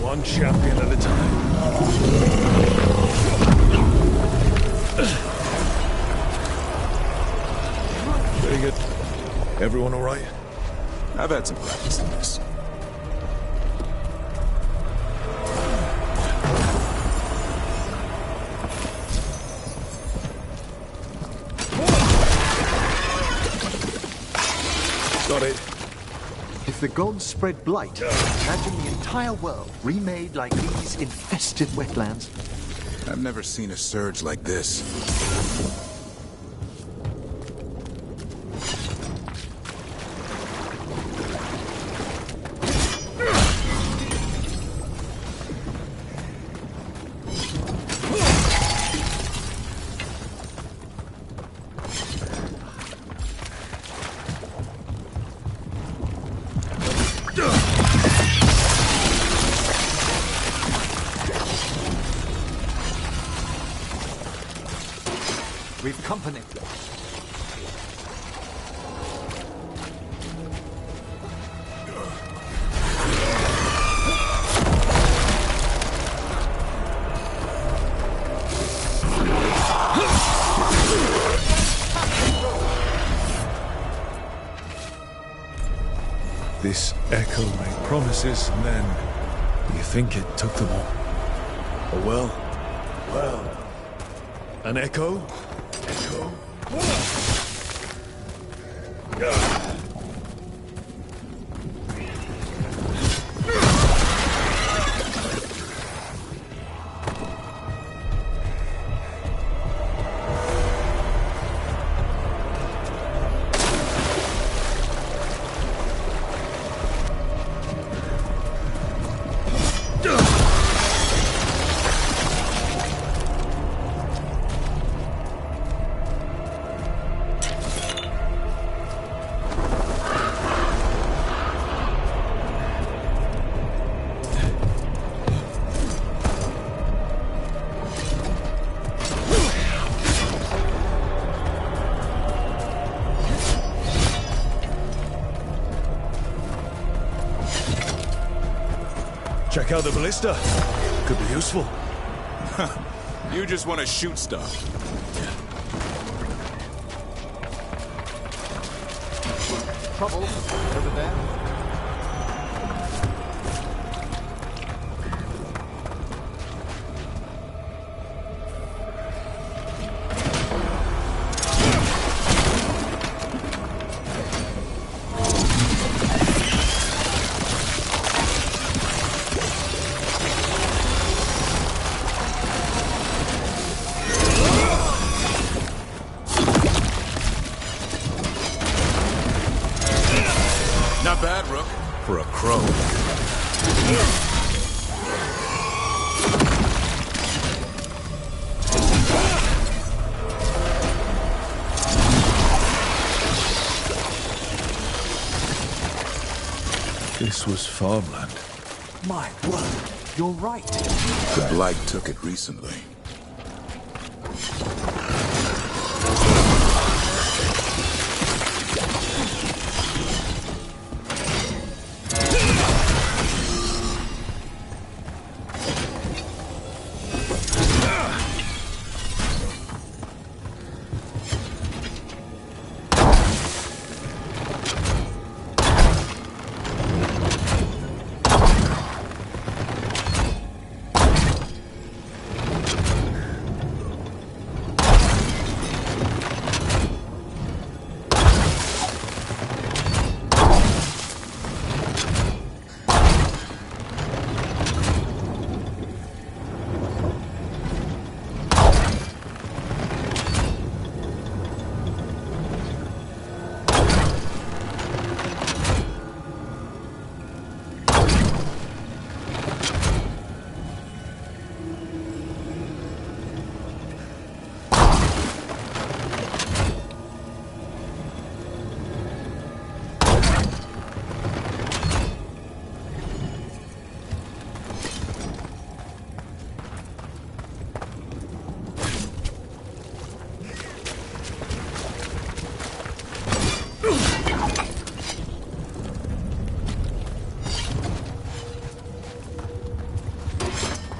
One champion at a time. Very good. Everyone all right? I've had some practice in this. Got it. If the gods spread blight, imagine the entire world remade like these infested wetlands. I've never seen a surge like this. We've company. This echo made promises, and then you think it took them all. Oh well. An echo? Echo? Check out the ballista. Could be useful. You just want to shoot stuff. Trouble over there. Not bad, Rook. For a crow. This was farmland. My word, you're right. The Blight took it recently.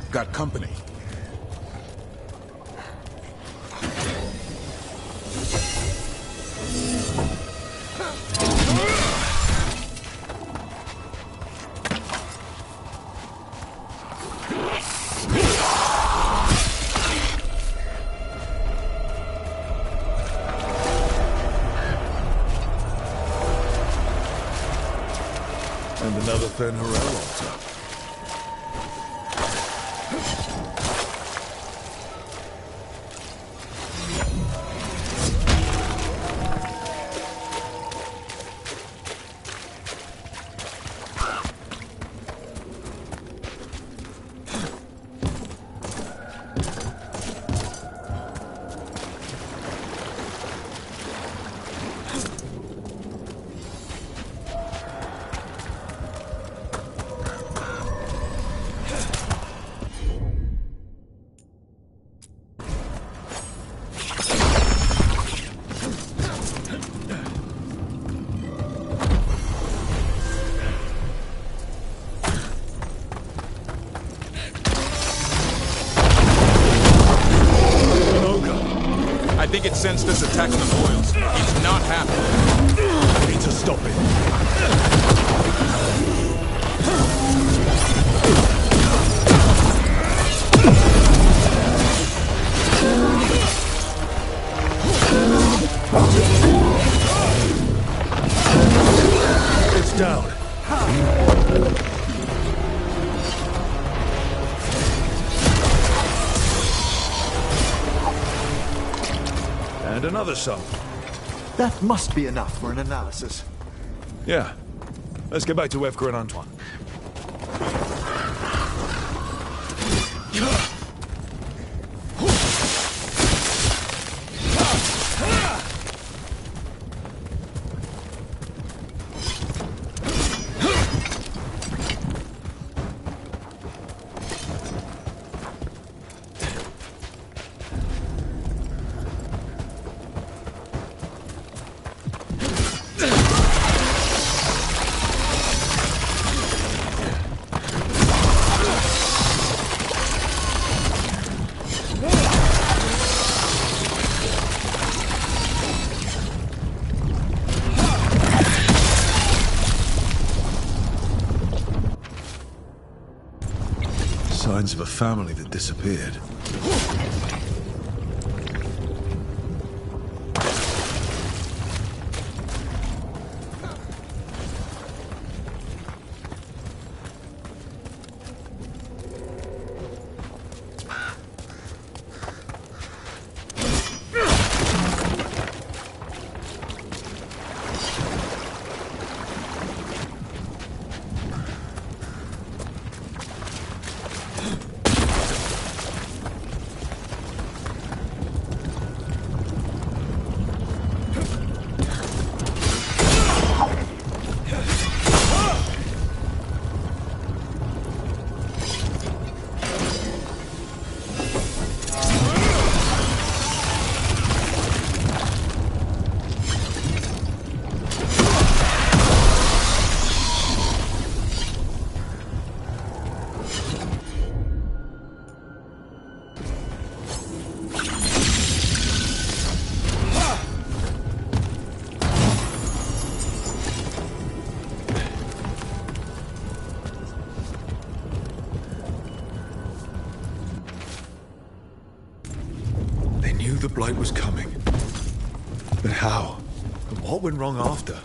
Got company. Fen'Harel altar. I think it sensed us attacking the boils. He's not happy. I need to stop it. It's down. And another sum. That must be enough for an analysis. Yeah. Let's get back to Evgar and Antoine. Signs of a family that disappeared. The blight was coming. But how? And what went wrong after?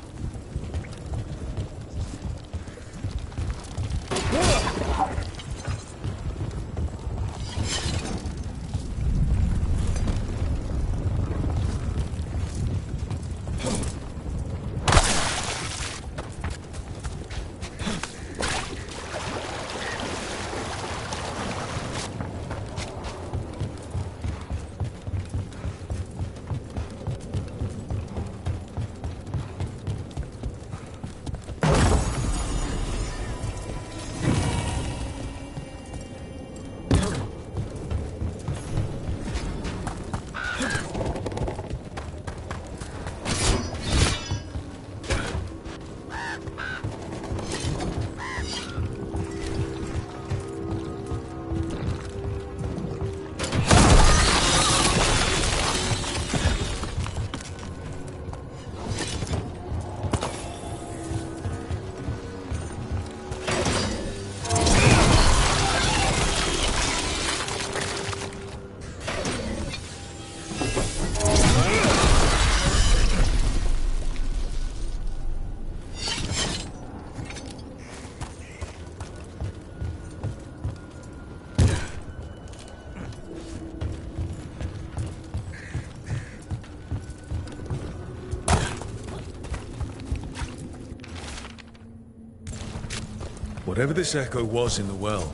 Whatever this echo was in the well,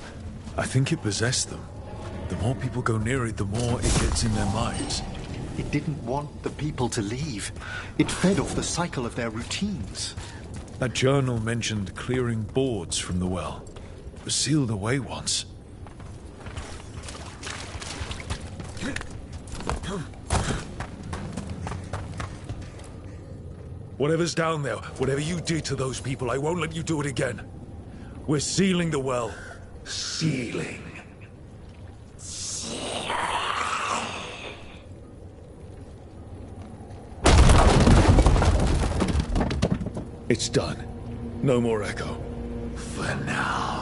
I think it possessed them. The more people go near it, the more it gets in their minds. It didn't want the people to leave. It fed off the cycle of their routines. That journal mentioned clearing boards from the well. It was sealed away once. Whatever's down there, whatever you did to those people, I won't let you do it again. We're sealing the well. Sealing. It's done. No more echo. For now.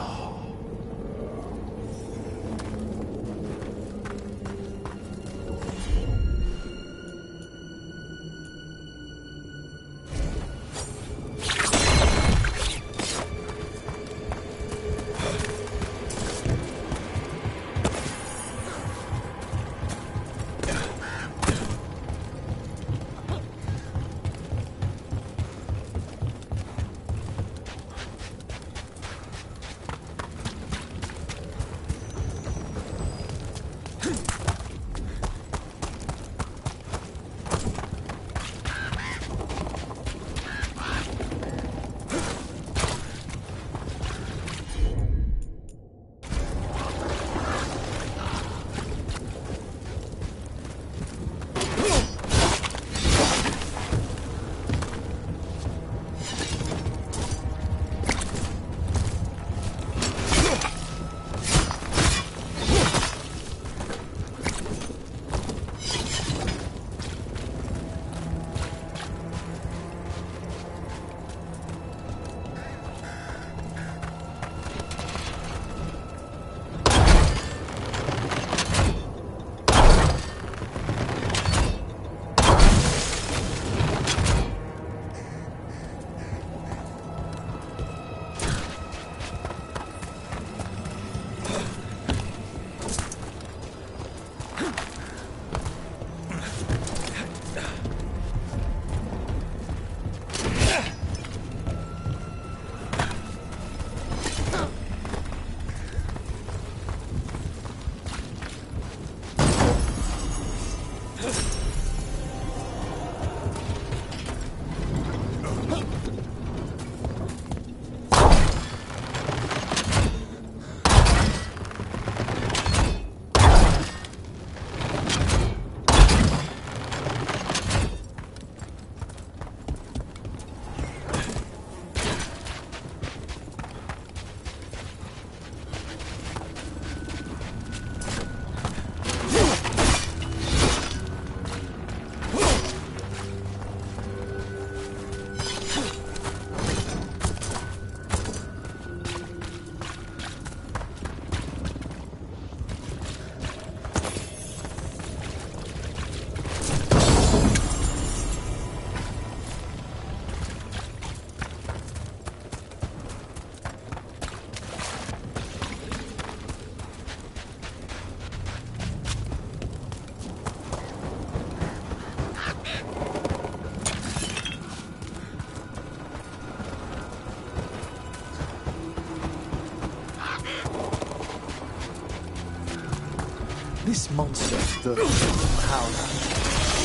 This monster, the Howler,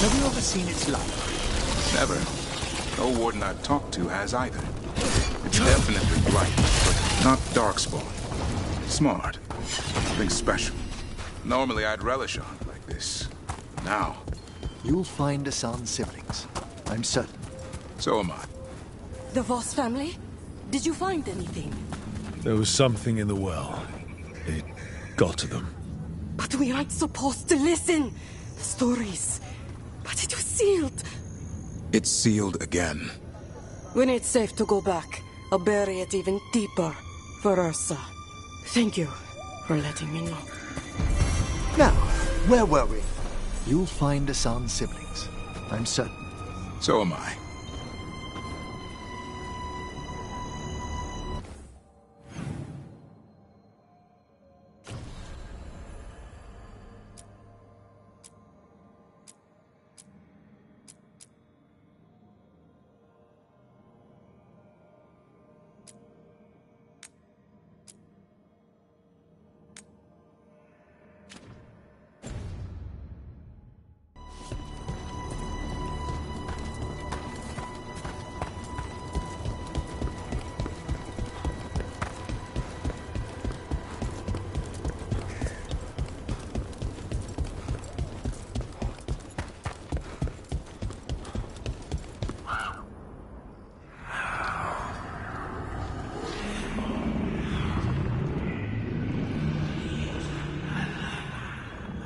have you ever seen its like? Never. No warden I've talked to has either. It's definitely bright, but not darkspawn. Smart. Something special. Normally I'd relish on it like this. Now... You'll find Hassan's siblings. I'm certain. So am I. The Voss family? Did you find anything? There was something in the well. It got to them. But we aren't supposed to listen. Stories. But it was sealed. It's sealed again. When it's safe to go back, I'll bury it even deeper for Ursa. Thank you for letting me know. Now, where were we? You'll find Hassan's siblings. I'm certain. So am I.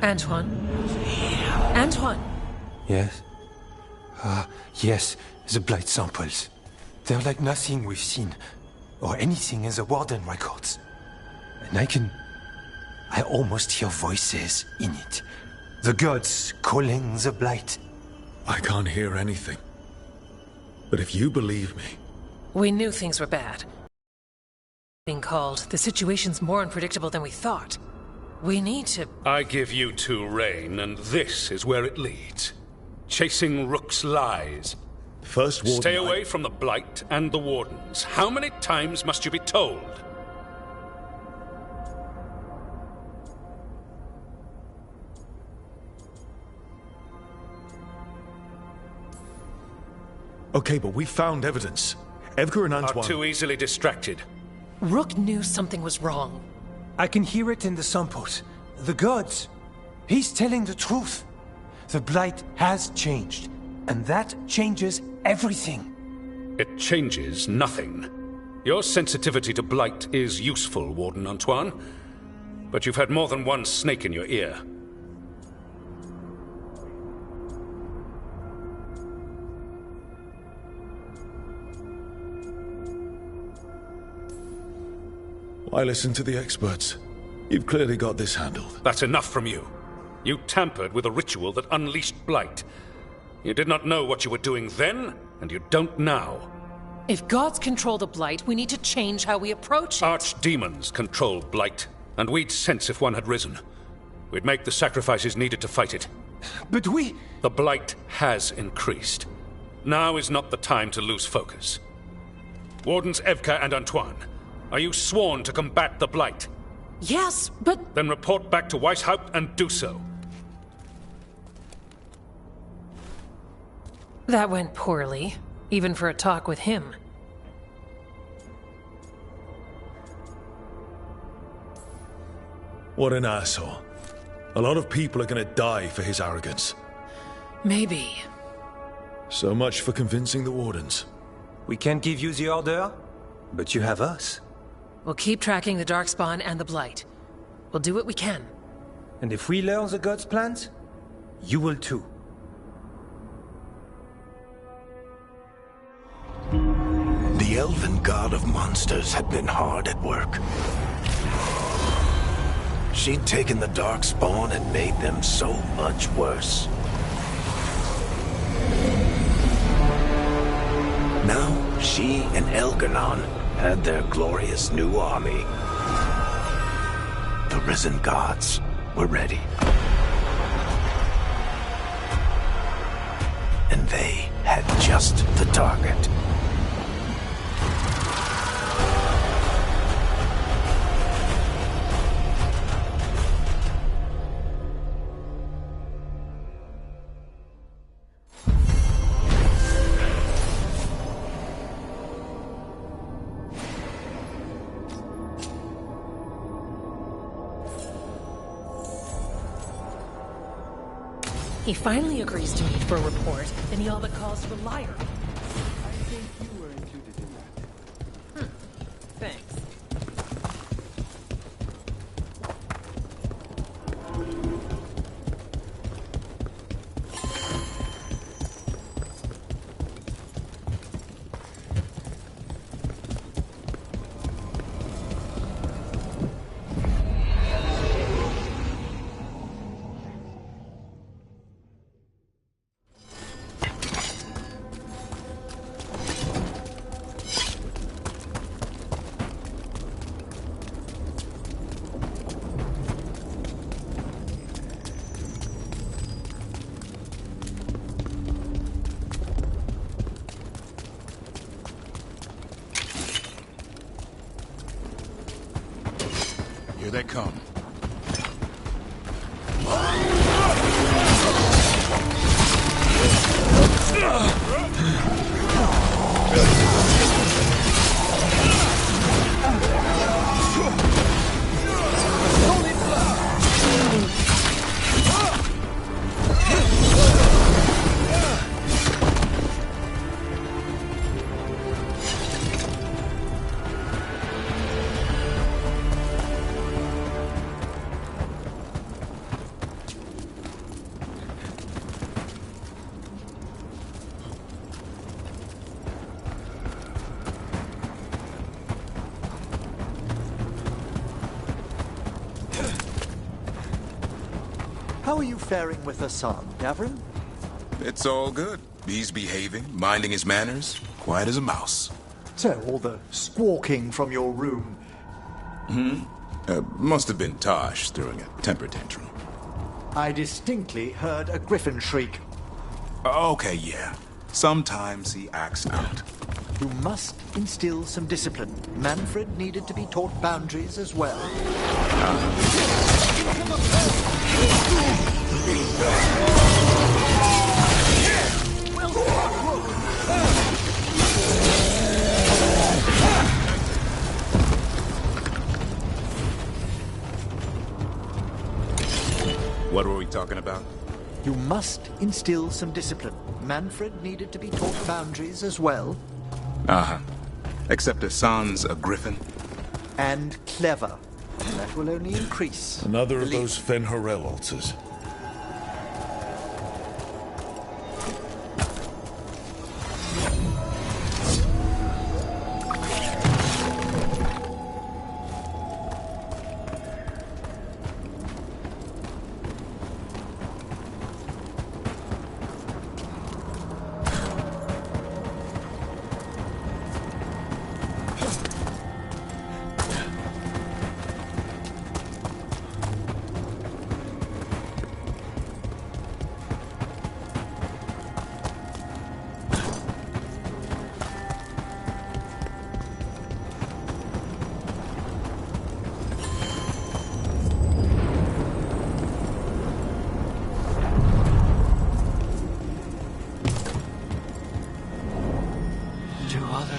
Antoine? Antoine! Yes? Yes, the blight samples. They're like nothing we've seen, or anything in the Warden records. And I almost hear voices in it. The gods calling the blight. I can't hear anything. But if you believe me... We knew things were bad. Being called, the situation's more unpredictable than we thought. We need to... I give you two reign, and this is where it leads. Chasing Rook's lies. First Warden... Stay away from the Blight and the Wardens. How many times must you be told? Okay, but we found evidence. Edgar and Antoine... Are too easily distracted. Rook knew something was wrong. I can hear it in the samples. The gods. He's telling the truth. The blight has changed, and that changes everything. It changes nothing. Your sensitivity to blight is useful, Warden Antoine. But you've had more than one snake in your ear. Why listen to the experts? You've clearly got this handled. That's enough from you. You tampered with a ritual that unleashed blight. You did not know what you were doing then, and you don't now. If gods control the blight, we need to change how we approach it. Archdemons control blight, and we'd sense if one had risen. We'd make the sacrifices needed to fight it. But we... The blight has increased. Now is not the time to lose focus. Wardens Evka and Antoine, are you sworn to combat the blight? Yes, but... Then report back to Weishaupt and do so. That went poorly, even for a talk with him. What an asshole. A lot of people are gonna die for his arrogance. Maybe. So much for convincing the Wardens. We can't give you the order, but you have us. We'll keep tracking the Darkspawn and the Blight. We'll do what we can. And if we learn the gods' plans, you will too. The elven god of monsters had been hard at work. She'd taken the Darkspawn and made them so much worse. Now, she and Elgar'nan had their glorious new army. The risen gods were ready. And they had just the target. He finally agrees to meet for a report, and he all but calls you a liar. I think you were included in that. Thanks. Here they come. How are you faring with Hassan, Gavrin? It's all good. He's behaving, minding his manners, quiet as a mouse. So, all the squawking from your room... Must have been Tosh throwing a temper tantrum. I distinctly heard a griffin shriek. Okay, yeah. Sometimes he acts out. You must instill some discipline. Manfred needed to be taught boundaries as well. What were we talking about? You must instill some discipline. Manfred needed to be taught boundaries as well. Uh-huh. Except Hassan's a griffin. And clever. That will only increase. Another of those Fen-Harel altars.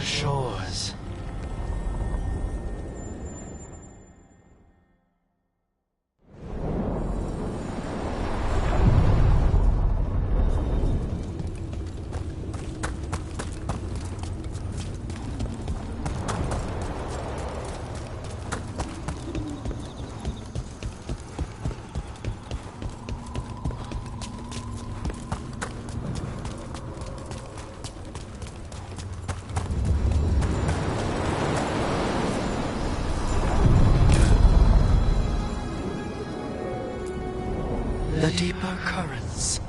Shores. The deeper currents.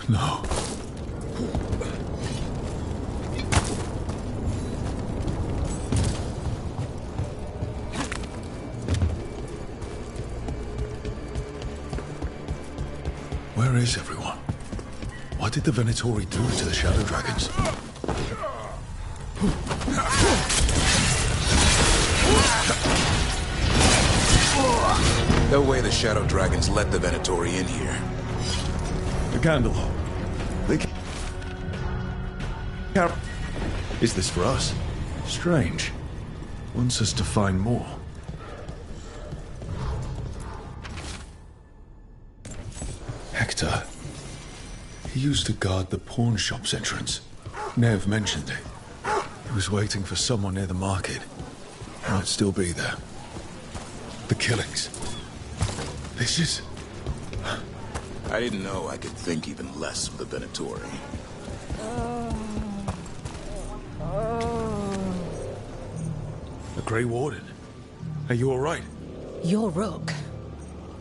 No. Where is everyone? What did the Venatori do to the Shadow Dragons? No way the Shadow Dragons let the Venatori in here. The candle. They can't... Is this for us? Strange. Wants us to find more. Hector. He used to guard the pawn shop's entrance. Nev mentioned it. He was waiting for someone near the market. Might still be there. The killings. This is... I didn't know I could think even less of the Venatori. The Grey Warden. Are you all right? You're Rook.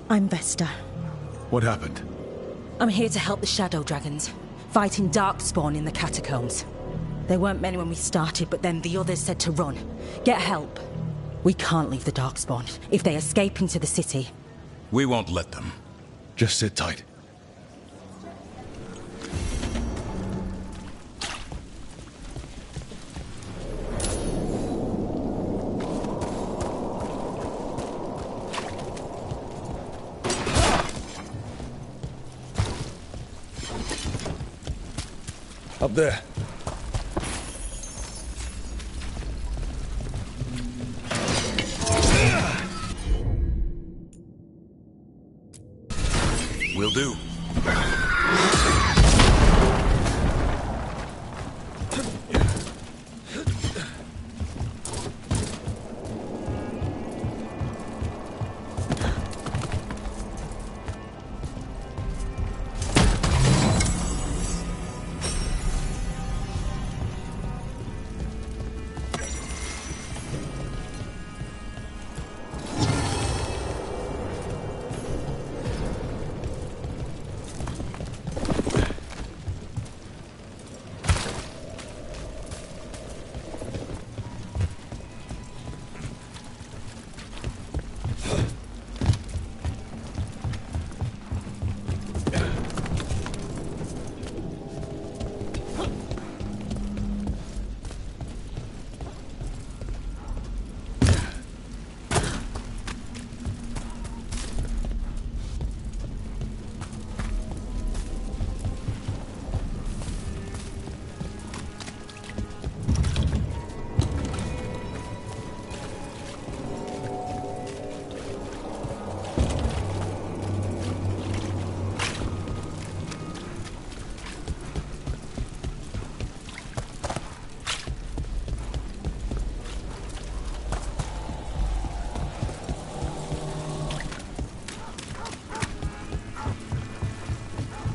I'm Vesta. What happened? I'm here to help the Shadow Dragons, fighting Darkspawn in the catacombs. There weren't many when we started, but then the others said to run. Get help. We can't leave the Darkspawn. If they escape into the city... We won't let them. Just sit tight. Up there. Will do.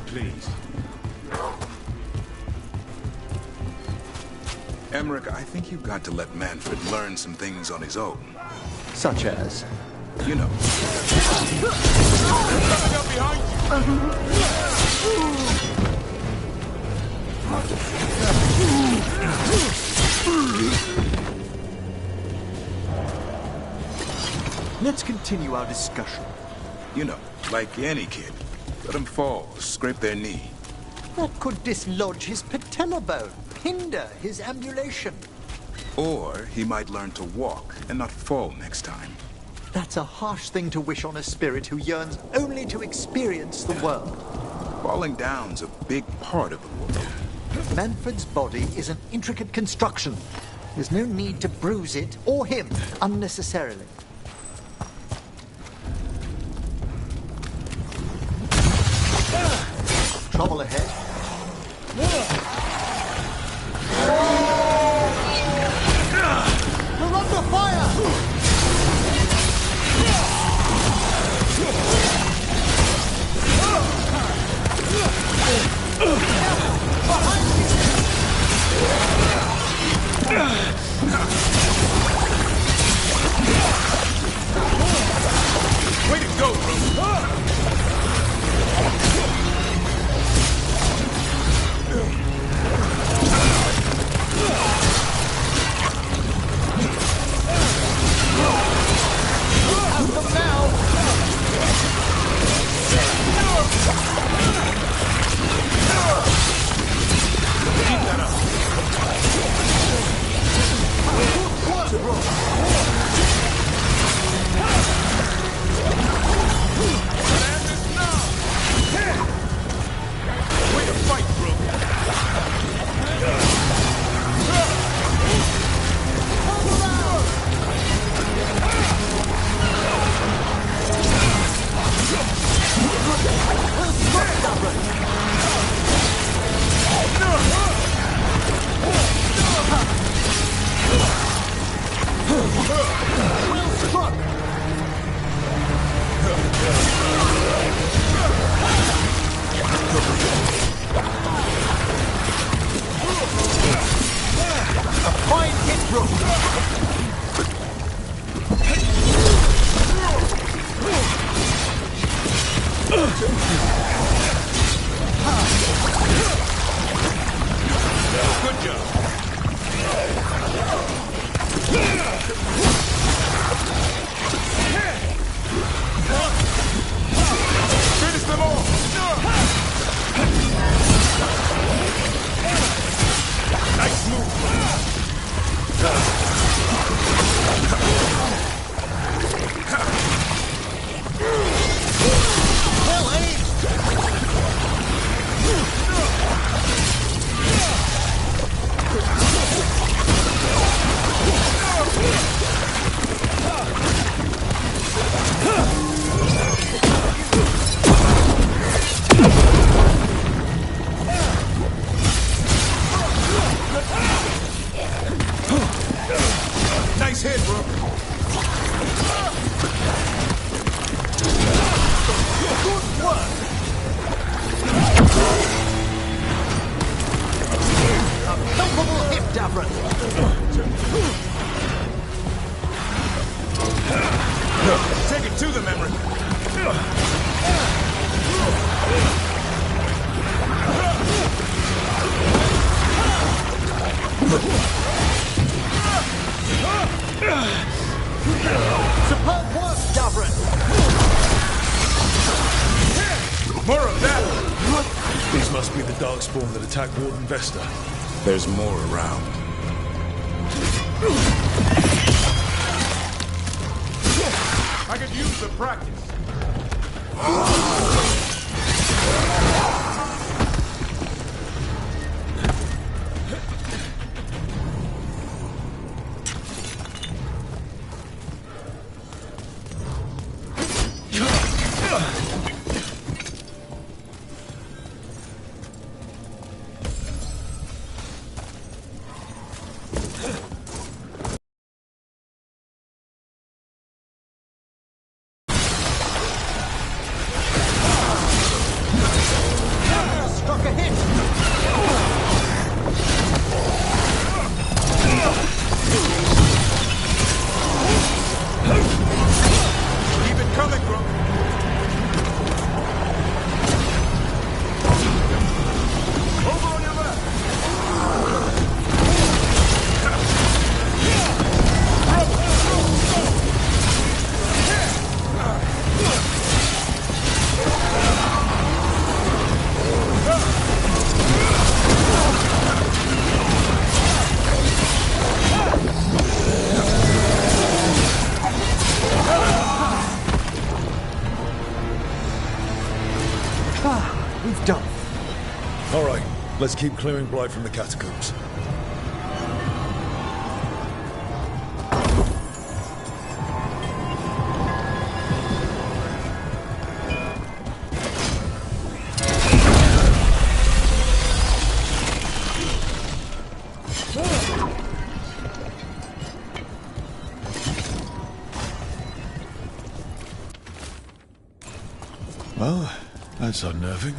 Please. Emmerich, I think you've got to let Manfred learn some things on his own. Such as? You know. Let's continue our discussion. You know, like any kid. Let them fall, scrape their knee. That could dislodge his patella bone, hinder his ambulation. Or he might learn to walk and not fall next time. That's a harsh thing to wish on a spirit who yearns only to experience the world. Falling down's a big part of the world. Manfred's body is an intricate construction. There's no need to bruise it, or him, unnecessarily. Trouble ahead. We're under fire! Way to go, bro! Good job. Finish them all! Nice move! Well, aim! Nice hit, bro. Good work! A palpable hip, Davron! Take it to the memory. Superb work, Davron! More of that! These must be the Darkspawn that attacked Warden Vesta. There's more around. I could use the practice. Struck a hit! Keep it coming, bro. Over on your left. We've done. All right, let's keep clearing Blight from the catacombs. Well, that's unnerving.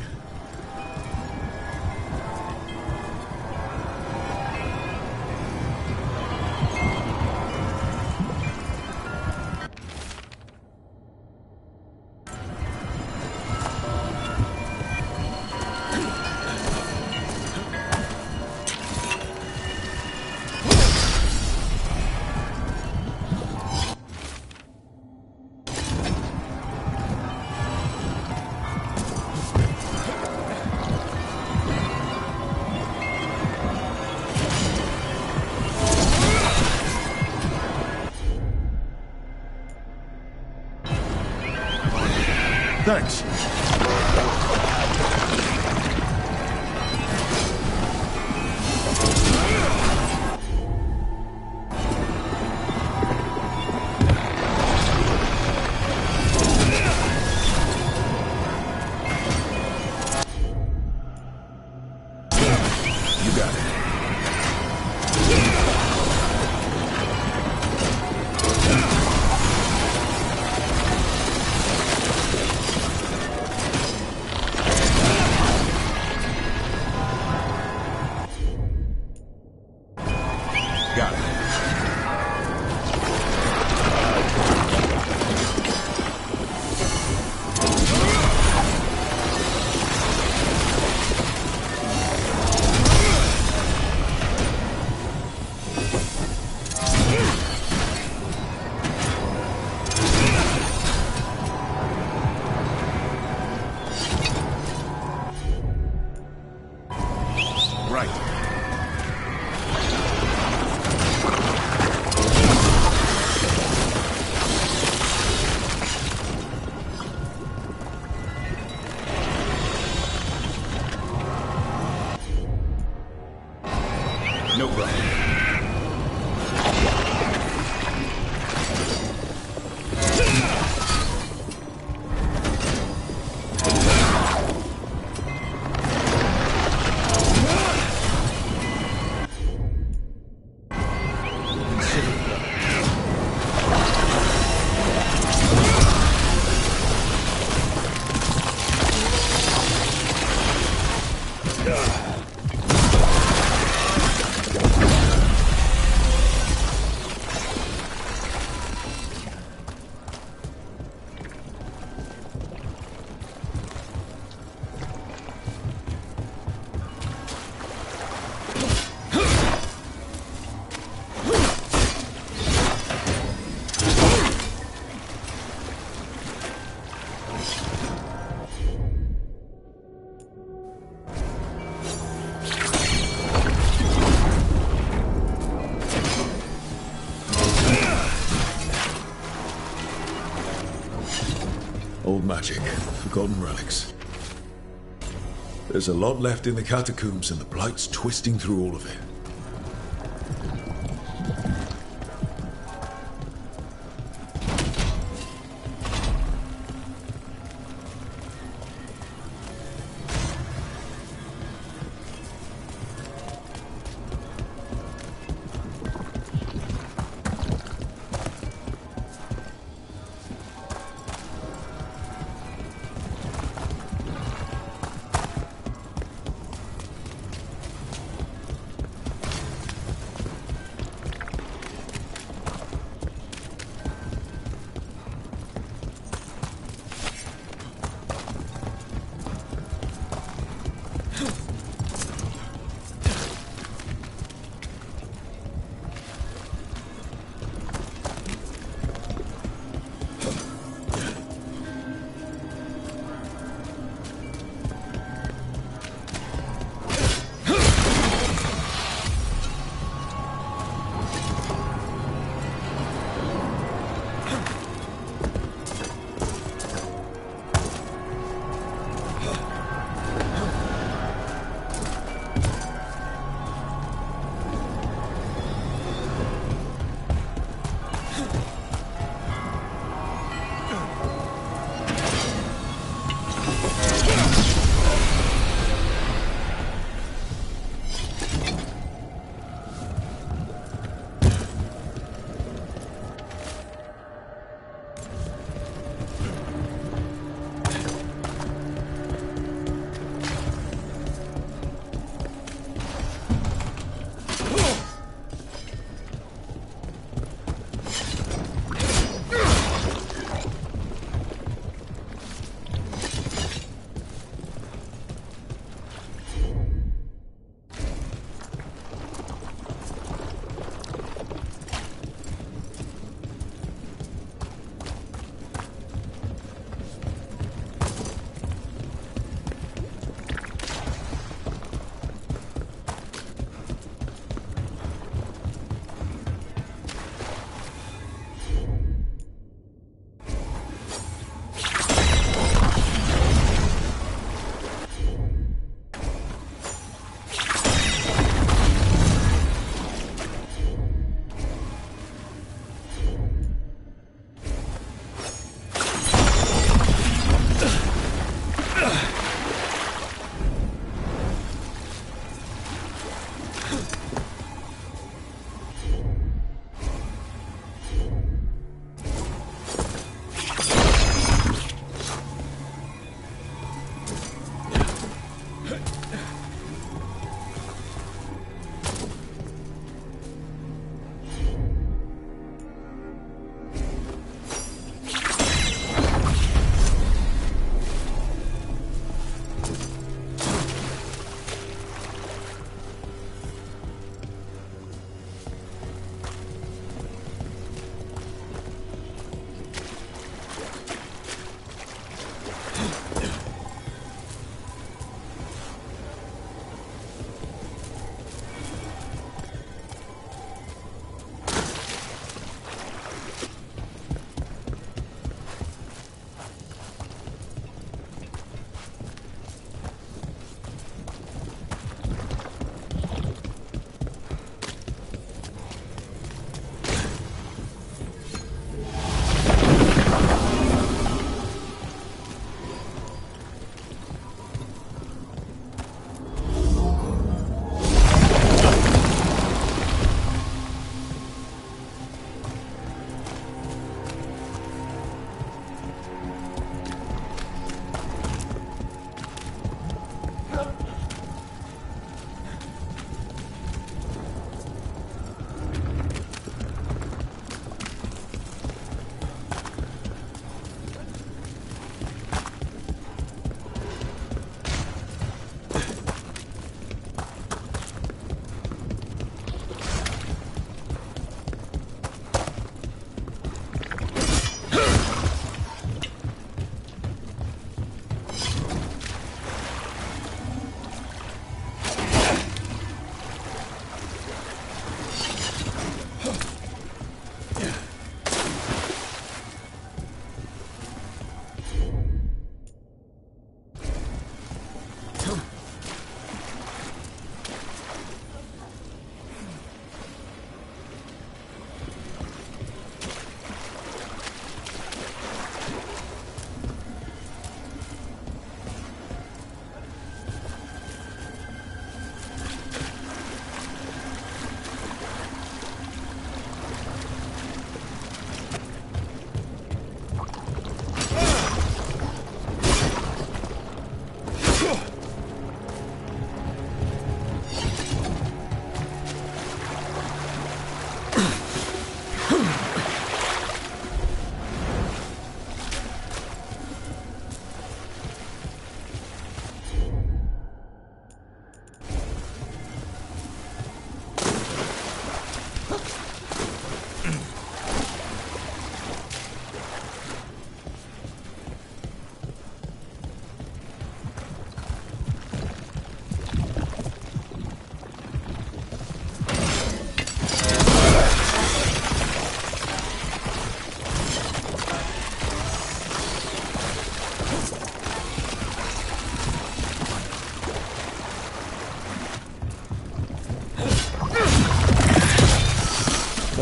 Thanks. You got it. No problem. Old magic, forgotten relics. There's a lot left in the catacombs, and the Blight's twisting through all of it.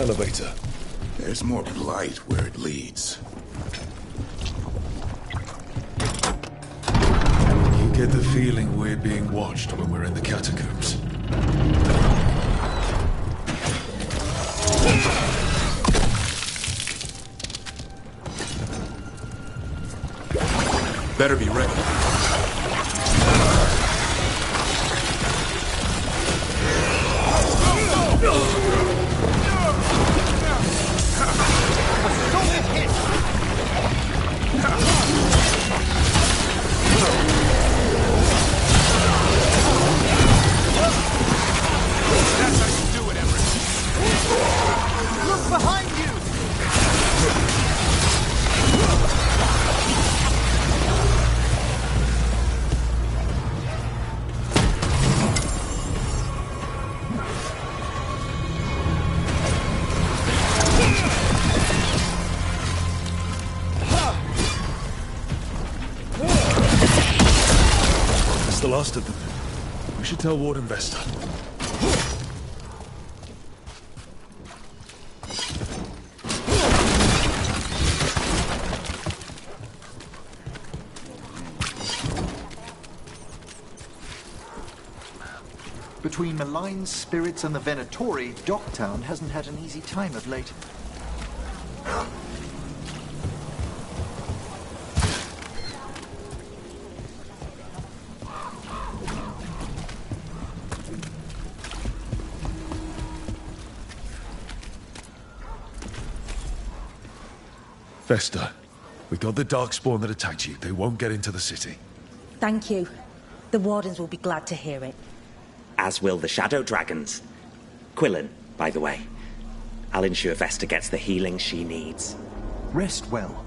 elevator. There's more blight where it leads. You get the feeling we're being watched when we're in the catacombs. Better be ready. That's how you do it, Emmerich. Look behind you! That's the last of them. We should tell Warden Vesta. Between malign spirits and the Venatori, Docktown hasn't had an easy time of late. Vesta, we got the Darkspawn that attacked you. They won't get into the city. Thank you. The Wardens will be glad to hear it. As will the Shadow Dragons. Quillen, by the way. I'll ensure Vesta gets the healing she needs. Rest well.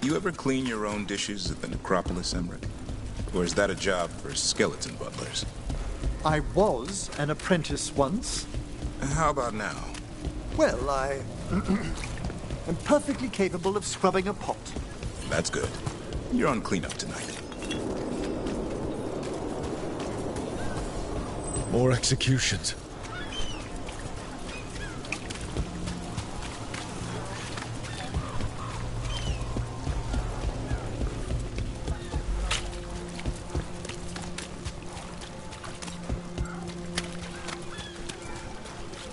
You ever clean your own dishes at the necropolis, Emmerich? Or is that a job for skeleton butlers? I was an apprentice once. How about now? Well, I am perfectly capable of scrubbing a pot. That's good. You're on cleanup tonight. More executions.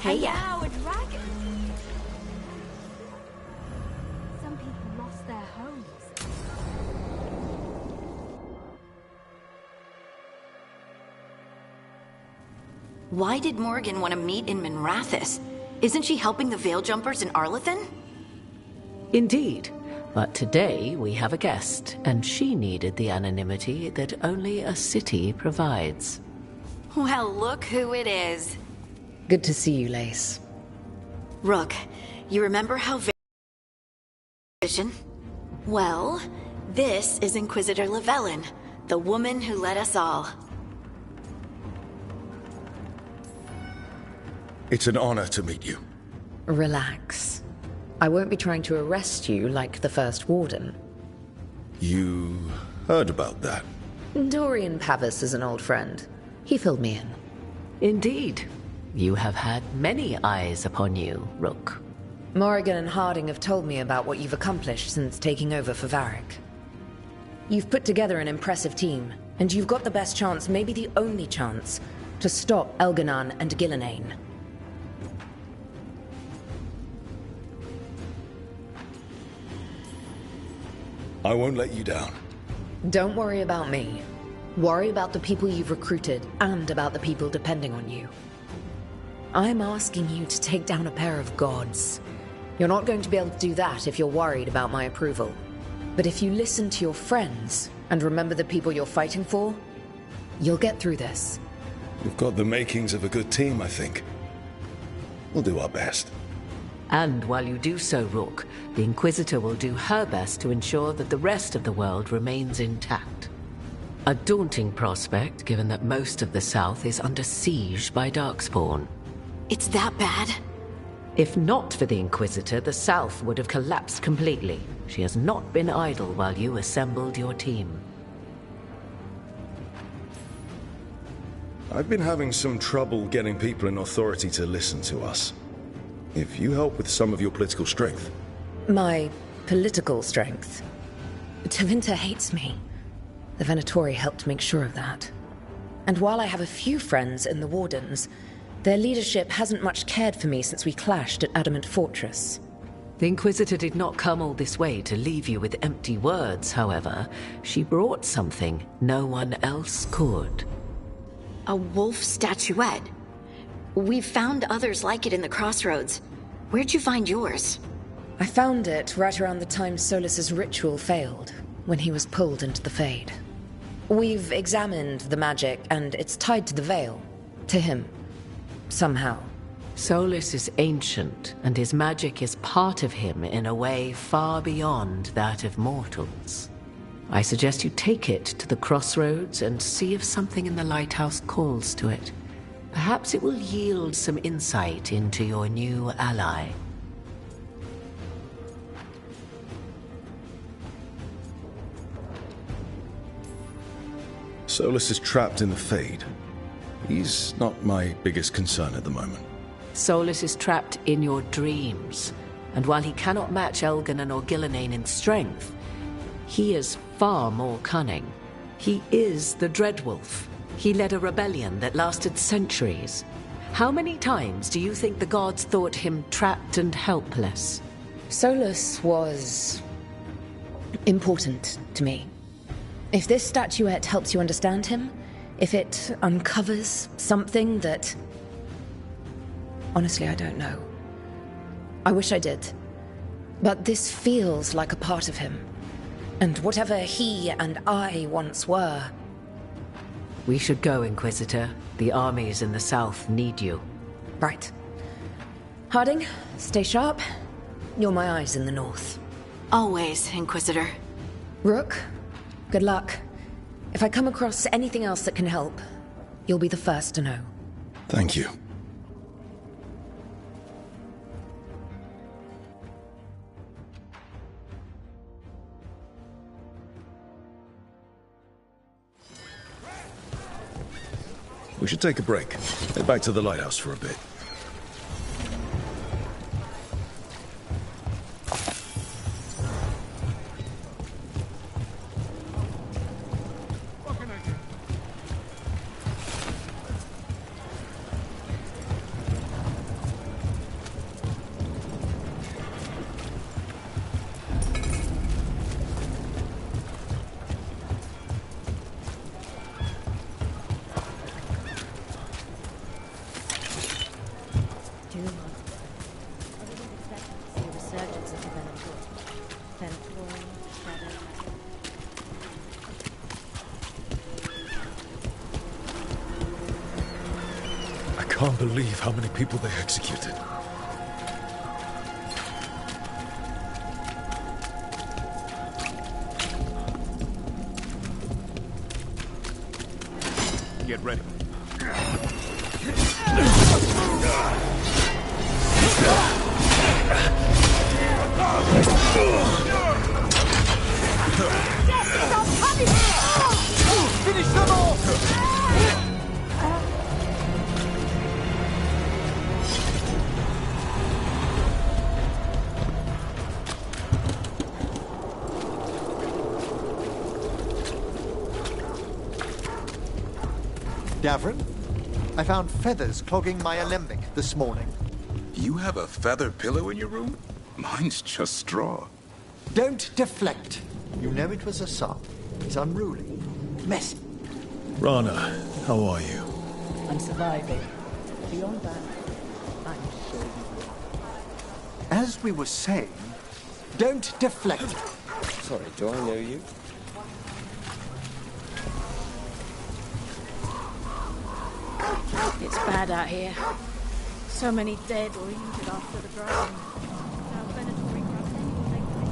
Hey, now a dragon. Some people lost their homes. Why did Morrigan want to meet in Minrathous? Isn't she helping the Veil Jumpers in Arlathan? Indeed. But today we have a guest, and she needed the anonymity that only a city provides. Well, look who it is. Good to see you, Lace. Rook, you remember how vision? Well, this is Inquisitor Llewellyn, the woman who led us all. It's an honor to meet you. Relax. I won't be trying to arrest you like the First Warden. You heard about that? Dorian Pavis is an old friend. He filled me in. Indeed. You have had many eyes upon you, Rook. Morrigan and Harding have told me about what you've accomplished since taking over for Varric. You've put together an impressive team, and you've got the best chance, maybe the only chance, to stop Elganon and Gillenane. I won't let you down. Don't worry about me. Worry about the people you've recruited, and about the people depending on you. I'm asking you to take down a pair of gods. You're not going to be able to do that if you're worried about my approval. But if you listen to your friends, and remember the people you're fighting for, you'll get through this. We've got the makings of a good team, I think. We'll do our best. And while you do so, Rook, the Inquisitor will do her best to ensure that the rest of the world remains intact. A daunting prospect, given that most of the South is under siege by Darkspawn. It's that bad? If not for the Inquisitor, the South would have collapsed completely. She has not been idle while you assembled your team. I've been having some trouble getting people in authority to listen to us. If you help with some of your political strength. My political strength? Tevinter hates me. The Venatori helped make sure of that. And while I have a few friends in the Wardens, their leadership hasn't much cared for me since we clashed at Adamant Fortress. The Inquisitor did not come all this way to leave you with empty words, however. She brought something no one else could. A wolf statuette. We've found others like it in the crossroads. Where'd you find yours? I found it right around the time Solus's ritual failed, when he was pulled into the Fade. We've examined the magic, and it's tied to the Veil. To him. Somehow. Solus is ancient, and his magic is part of him in a way far beyond that of mortals. I suggest you take it to the crossroads and see if something in the lighthouse calls to it. Perhaps it will yield some insight into your new ally. Solus is trapped in the Fade. He's not my biggest concern at the moment. Solus is trapped in your dreams, and while he cannot match Elganon or Gillenane in strength, he is far more cunning. He is the Dreadwolf. He led a rebellion that lasted centuries. How many times do you think the gods thought him trapped and helpless? Solus was important to me. If this statuette helps you understand him, if it uncovers something that... Honestly, I don't know. I wish I did. But this feels like a part of him. And whatever he and I once were... We should go, Inquisitor. The armies in the south need you. Right. Harding, stay sharp. You're my eyes in the north. Always, Inquisitor. Rook, good luck. If I come across anything else that can help, you'll be the first to know. Thank you. We should take a break. Head back to the lighthouse for a bit. I can't believe how many people they executed. Get ready. Finish them off! Davrin, I found feathers clogging my alembic this morning. You have a feather pillow in your room? Mine's just straw. Don't deflect. You know it was a sop. It's unruly. Messy. Rana, how are you? I'm surviving. Beyond that, I'm sure you will. As we were saying, don't deflect. Sorry, do I know you? It's bad out here. So many dead or injured after the dragon. Now Venator grabs anyone they can.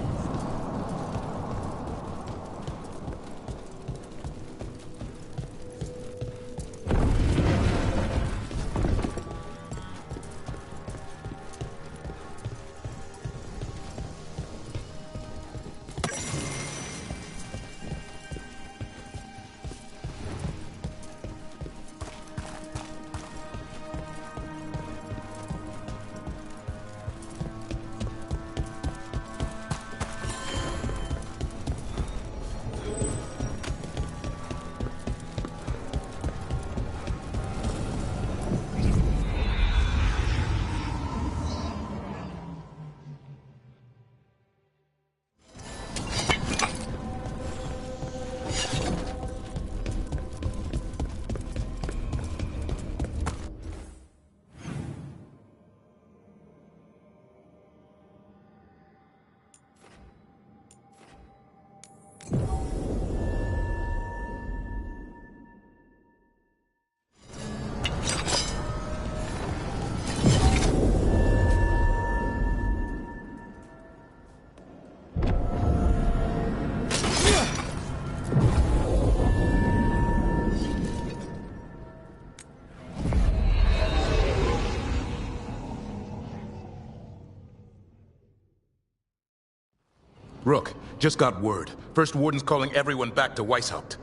Rook, just got word. First Warden's calling everyone back to Weishaupt.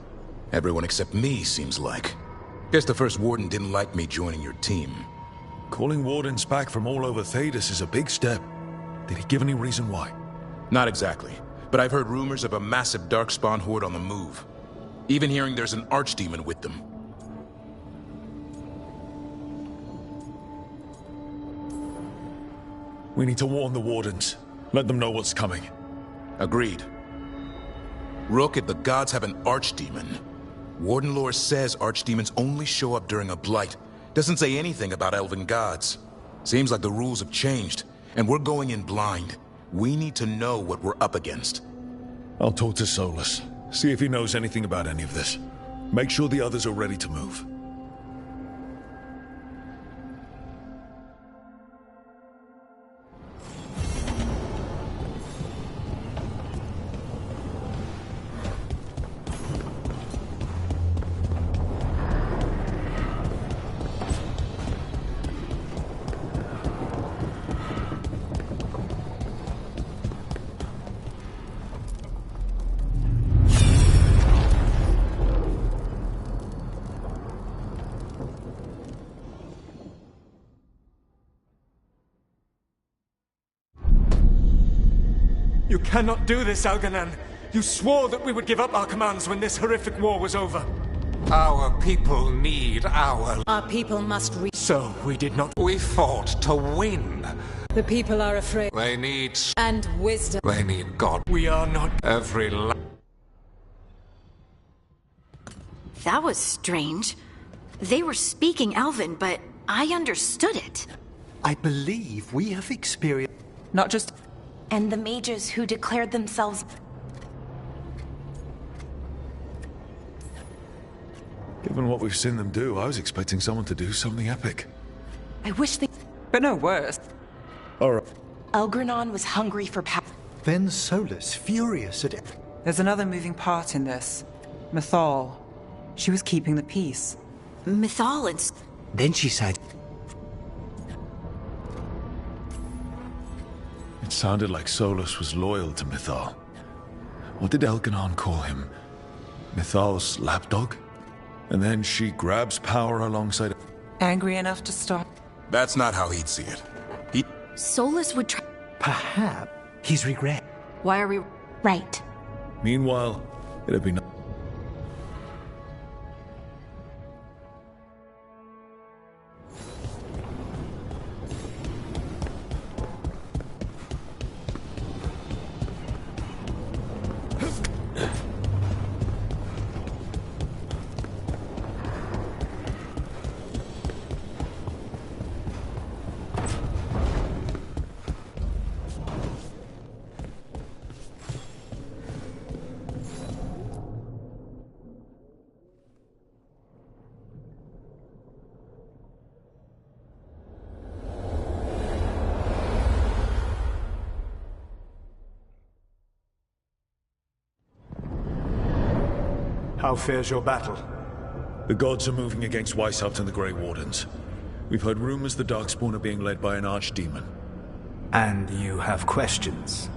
Everyone except me, seems like. Guess the First Warden didn't like me joining your team. Calling Wardens back from all over Thedas is a big step. Did he give any reason why? Not exactly, but I've heard rumors of a massive Darkspawn horde on the move. Even hearing there's an Archdemon with them. We need to warn the Wardens. Let them know what's coming. Agreed. Rook, if the gods have an Archdemon, Warden lore says Archdemons only show up during a blight. Doesn't say anything about elven gods. Seems like the rules have changed, and we're going in blind. We need to know what we're up against. I'll talk to Solus. See if he knows anything about any of this. Make sure the others are ready to move. cannot do this, Elganan. You swore that we would give up our commands when this horrific war was over. Our people need our... Our people must So, we did not... We fought to win. The people are afraid. They need... And wisdom. They need God. We are not... Every... That was strange. They were speaking Elven, but I understood it. I believe we have experienced... Not just... And the mages who declared themselves... Given what we've seen them do, I was expecting someone to do something epic. I wish they... But no worse. Alright. Elgranon was hungry for power. Then Solus, furious at... There's another moving part in this. Mythal. She was keeping the peace. Mythal and... Then she said... It sounded like Solus was loyal to Mythal. What did Elganon call him? Mythal's lapdog? And then she grabs power alongside... Angry enough to stop. That's not how he'd see it. He... Solus would try... Perhaps he's regret. Why are we... Right. Meanwhile, it'd be... How fares your battle? The gods are moving against Weishaupt and the Grey Wardens. We've heard rumors the Darkspawn are being led by an archdemon. And you have questions?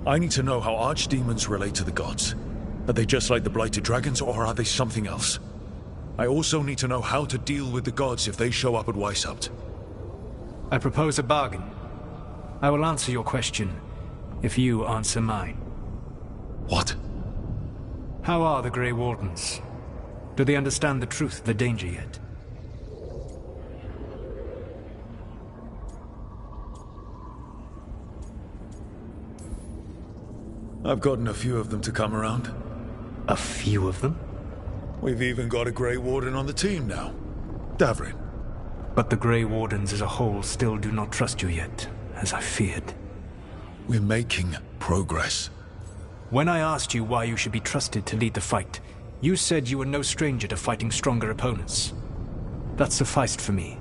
I need to know how archdemons relate to the gods. Are they just like the Blighted Dragons, or are they something else? I also need to know how to deal with the gods if they show up at Weishaupt. I propose a bargain. I will answer your question if you answer mine. What? How are the Grey Wardens? Do they understand the truth of the danger yet? I've gotten a few of them to come around. A few of them? We've even got a Grey Warden on the team now. Davrin. But the Grey Wardens as a whole still do not trust you yet, as I feared. We're making progress. When I asked you why you should be trusted to lead the fight, you said you were no stranger to fighting stronger opponents. That sufficed for me.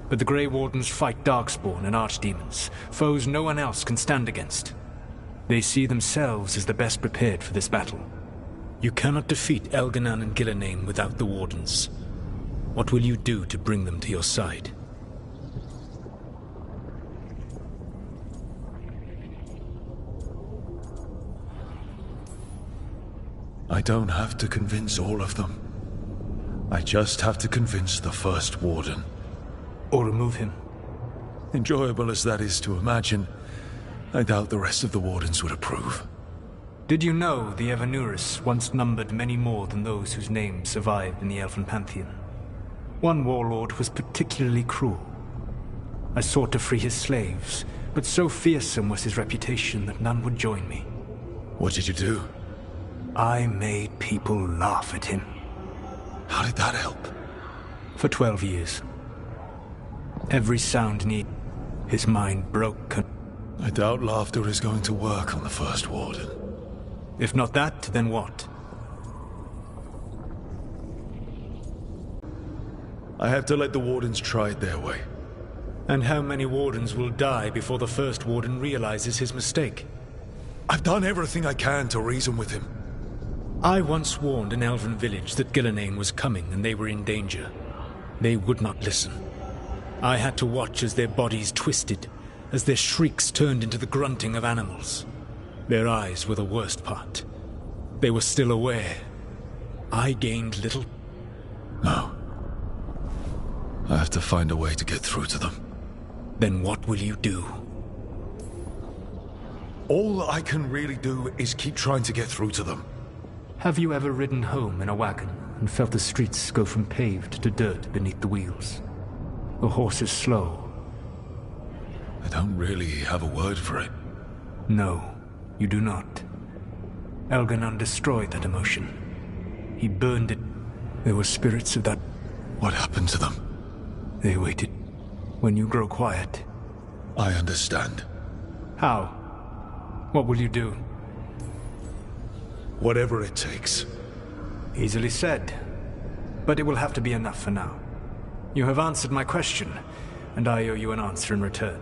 But the Grey Wardens fight Darkspawn and Archdemons, foes no one else can stand against. They see themselves as the best prepared for this battle. You cannot defeat Elganan and Gillenane without the Wardens. What will you do to bring them to your side? I don't have to convince all of them. I just have to convince the first Warden. Or remove him. Enjoyable as that is to imagine, I doubt the rest of the Wardens would approve. Did you know the Evanuris once numbered many more than those whose names survive in the Elven Pantheon? One warlord was particularly cruel. I sought to free his slaves, but so fearsome was his reputation that none would join me. What did you do? I made people laugh at him. How did that help? For 12 years. Every sound need, his mind broke. I doubt laughter is going to work on the first Warden. If not that, then what? I have to let the Wardens try it their way. And how many Wardens will die before the first Warden realizes his mistake? I've done everything I can to reason with him. I once warned an elven village that Gillenane was coming and they were in danger. They would not listen. I had to watch as their bodies twisted, as their shrieks turned into the grunting of animals. Their eyes were the worst part. They were still aware. I gained little... No. I have to find a way to get through to them. Then what will you do? All I can really do is keep trying to get through to them. Have you ever ridden home in a wagon and felt the streets go from paved to dirt beneath the wheels? The horse is slow. I don't really have a word for it. No, you do not. Elganon destroyed that emotion. He burned it. There were spirits of that. What happened to them? They waited. When you grow quiet. I understand. How? What will you do? Whatever it takes. Easily said. But it will have to be enough for now. You have answered my question, and I owe you an answer in return.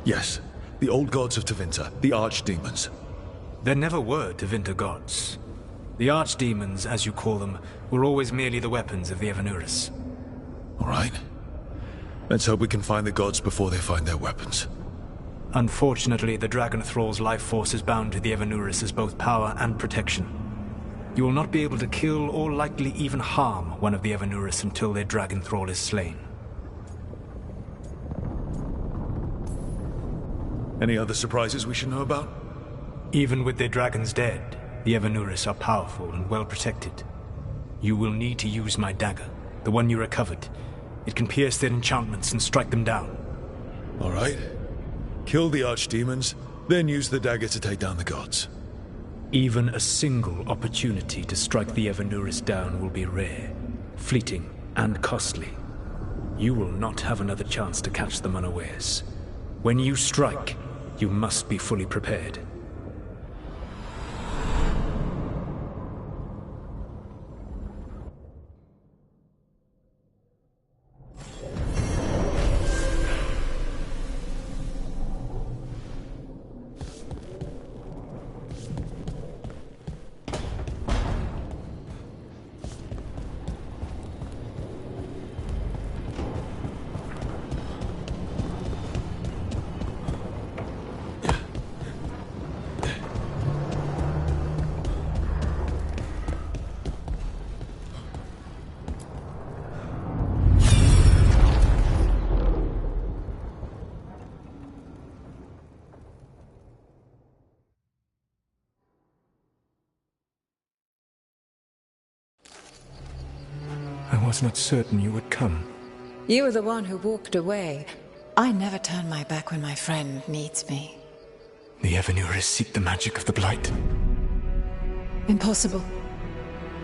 Yes, the old gods of Tevinter, the archdemons. There never were Tevinter gods. The archdemons, as you call them, were always merely the weapons of the Evanurus. All right. Let's hope we can find the gods before they find their weapons. Unfortunately, the Dragon Thrall's life force is bound to the Evanurus as both power and protection. You will not be able to kill or likely even harm one of the Evanurus until their Dragon Thrall is slain. Any other surprises we should know about? Even with their dragons dead, the Evanurus are powerful and well protected. You will need to use my dagger, the one you recovered. It can pierce their enchantments and strike them down. All right. Kill the archdemons, then use the dagger to take down the gods. Even a single opportunity to strike the Evanurus down will be rare, fleeting, and costly. You will not have another chance to catch them unawares. When you strike, you must be fully prepared. I was not certain you would come. You were the one who walked away. I never turn my back when my friend needs me. The Evanurus seek the magic of the Blight. Impossible.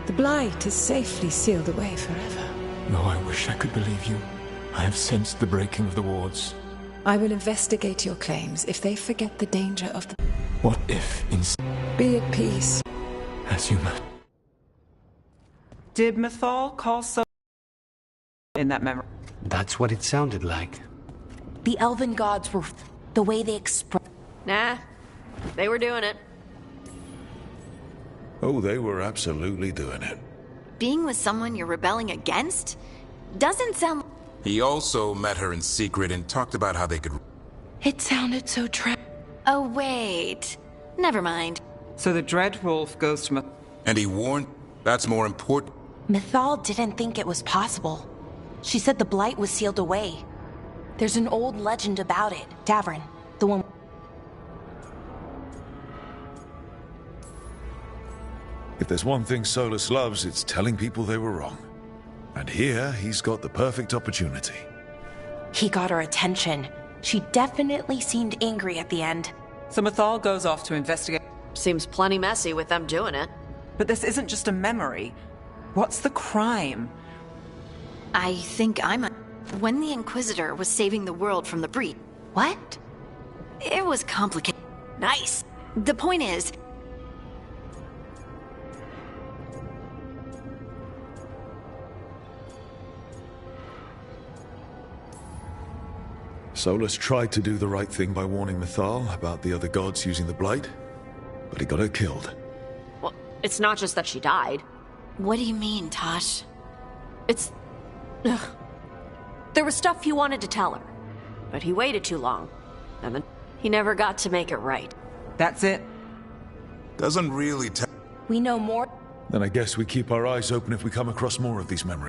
The Blight is safely sealed away forever. Though I wish I could believe you. I have sensed the breaking of the wards. I will investigate your claims if they forget the danger of the... What if Be at peace. As you might. Did Mythal call so in that memory? That's what it sounded like. The elven gods were the way they expressed. Nah, they were doing it. Oh, they were absolutely doing it. Being with someone you're rebelling against? Doesn't sound... He also met her in secret and talked about how they could... It sounded so Oh, wait. Never mind. So the Dreadwolf goes to And he warned... That's more important. Mythal didn't think it was possible. She said the Blight was sealed away. There's an old legend about it. Davrin, the one... If there's one thing Solus loves, it's telling people they were wrong. And here, he's got the perfect opportunity. He got her attention. She definitely seemed angry at the end. So Mythal goes off to investigate. Seems plenty messy with them doing it. But this isn't just a memory. What's the crime? I think When the Inquisitor was saving the world from the breach... What? It was complicated. Nice. The point is... Solus tried to do the right thing by warning Mythal about the other gods using the Blight, but he got her killed. Well, it's not just that she died. What do you mean, Tosh? It's... Ugh. There was stuff he wanted to tell her, but he waited too long, and then he never got to make it right. That's it. Doesn't really tell... We know more... Then I guess we keep our eyes open if we come across more of these memories.